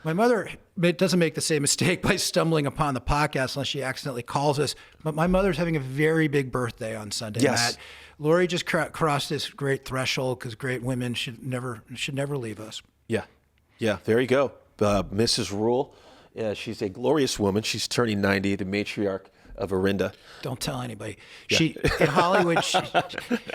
My mother doesn't make the same mistake by stumbling upon the podcast unless she accidentally calls us. But my mother's having a very big birthday on Sunday. Yes. Matt. Lori just crossed this great threshold because great women should never leave us. Yeah. There you go. Mrs. Rule. Yeah, she's a glorious woman. She's turning 90, the matriarch of Orinda. Don't tell anybody. Yeah. She in Hollywood.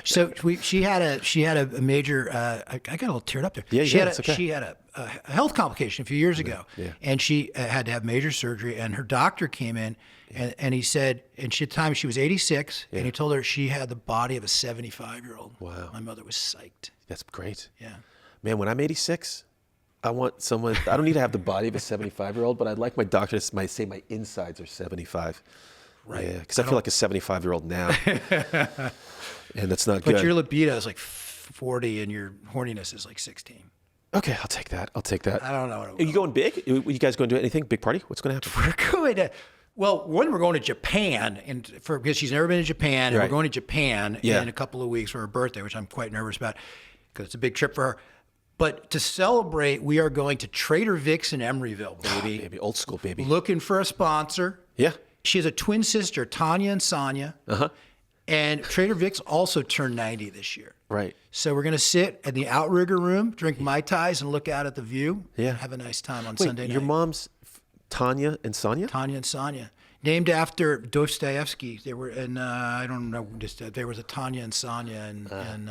She had a major. I got a little teared up there. Yeah, she had a health complication a few years ago, and she had to have major surgery. And her doctor came in, and he said, and she at the time she was 86, and he told her she had the body of a 75-year-old. Wow. My mother was psyched. That's great. Yeah. Man, when I'm 86. I want someone. I don't need to have the body of a 75-year-old, but I'd like my doctor to say my insides are 75. Right. Yeah, because I feel like a 75-year-old now, and that's not good. But your libido is like 40, and your horniness is like 16. Okay, I'll take that. I don't know. Are you going big? Are you guys going to do anything? Big party? What's going to happen? We're going to. Well, one, we're going to Japan, because she's never been to Japan, and we're going to Japan in a couple of weeks for her birthday, which I'm quite nervous about because it's a big trip for her. But to celebrate, we are going to Trader Vic's in Emeryville, baby. Baby, old school, baby. Looking for a sponsor. Yeah. She has a twin sister, Tanya and Sonia. Uh-huh. And Trader Vic's also turned 90 this year. Right. So we're going to sit in the outrigger room, drink Mai Tais, and look out at the view. Yeah. Have a nice time on Sunday night. Your mom's Tanya and Sonia? Tanya and Sonia. Named after Dostoevsky. They were in, I don't know, there was a Tanya and Sonya and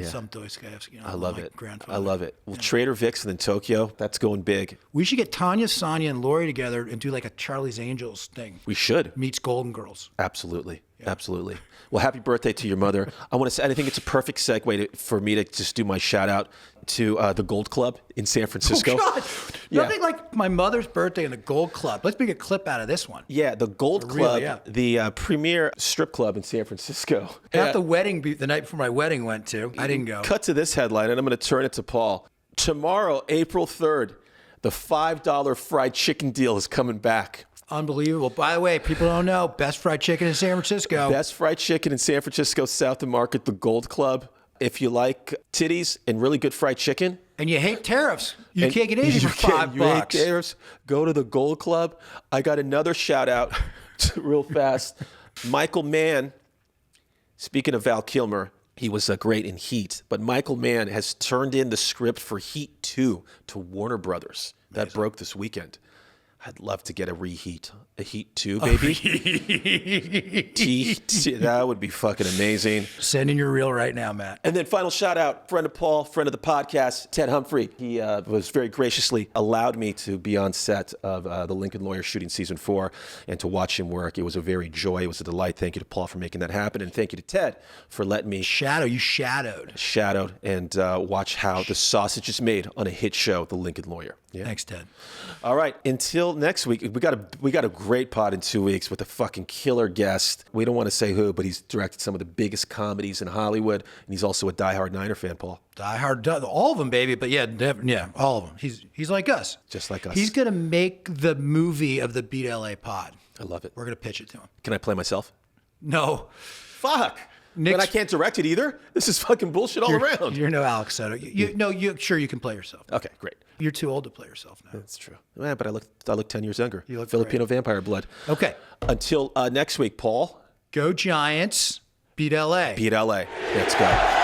some Dostoevsky. I love it. I love it. Well, Trader Vic's and then Tokyo, that's going big. We should get Tanya, Sonya, and Lori together and do like a Charlie's Angels thing. We should. Meets Golden Girls. Absolutely. Yeah. Absolutely. Well, happy birthday to your mother. I want to say, I think it's a perfect segue for me to just do my shout out to the Gold Club in San Francisco. Oh, God. Nothing like my mother's birthday in the Gold Club. Let's make a clip out of this one. Yeah, the Gold Club, the premier strip club in San Francisco. At the wedding, the night before my wedding went to, I didn't go. Cut to this headline, and I'm going to turn it to Paul. Tomorrow, April 3rd, the $5 fried chicken deal is coming back. Unbelievable. By the way, people don't know, best fried chicken in San Francisco. Best fried chicken in San Francisco, South of Market, the Gold Club. If you like titties and really good fried chicken. And you hate tariffs. You can't get anything for $5. You hate tariffs, go to the Gold Club. I got another shout out real fast. Michael Mann, speaking of Val Kilmer, he was great in Heat, but Michael Mann has turned in the script for Heat 2 to Warner Brothers. That broke this weekend. I'd love to get a Heat 2, baby. That would be fucking amazing. Send in your reel right now, Matt. And then final shout out, friend of Paul, friend of the podcast, Ted Humphrey. He was very graciously allowed me to be on set of The Lincoln Lawyer shooting season 4 and to watch him work. It was a very joy. It was a delight. Thank you to Paul for making that happen. And thank you to Ted for letting me You shadowed and watch how the sausage is made on a hit show, The Lincoln Lawyer. Yeah. Thanks, Ted. All right. Until next week, we got a great pod in 2 weeks with a fucking killer guest. We don't want to say who, but he's directed some of the biggest comedies in Hollywood, and he's also a diehard Niner fan, Paul. All of them, baby. But yeah, all of them. He's like us. Just like us. He's gonna make the movie of the Beat LA pod. I love it. We're gonna pitch it to him. Can I play myself? No. Fuck. But I can't direct it either. This is fucking bullshit all around. You're no Alex Soto. Sure you can play yourself. Okay, great. You're too old to play yourself now. That's true. Yeah, but I look 10 years younger. You look Filipino great. vampire blood. Okay. Until next week, Paul. Go Giants. Beat LA. Beat LA. Let's go.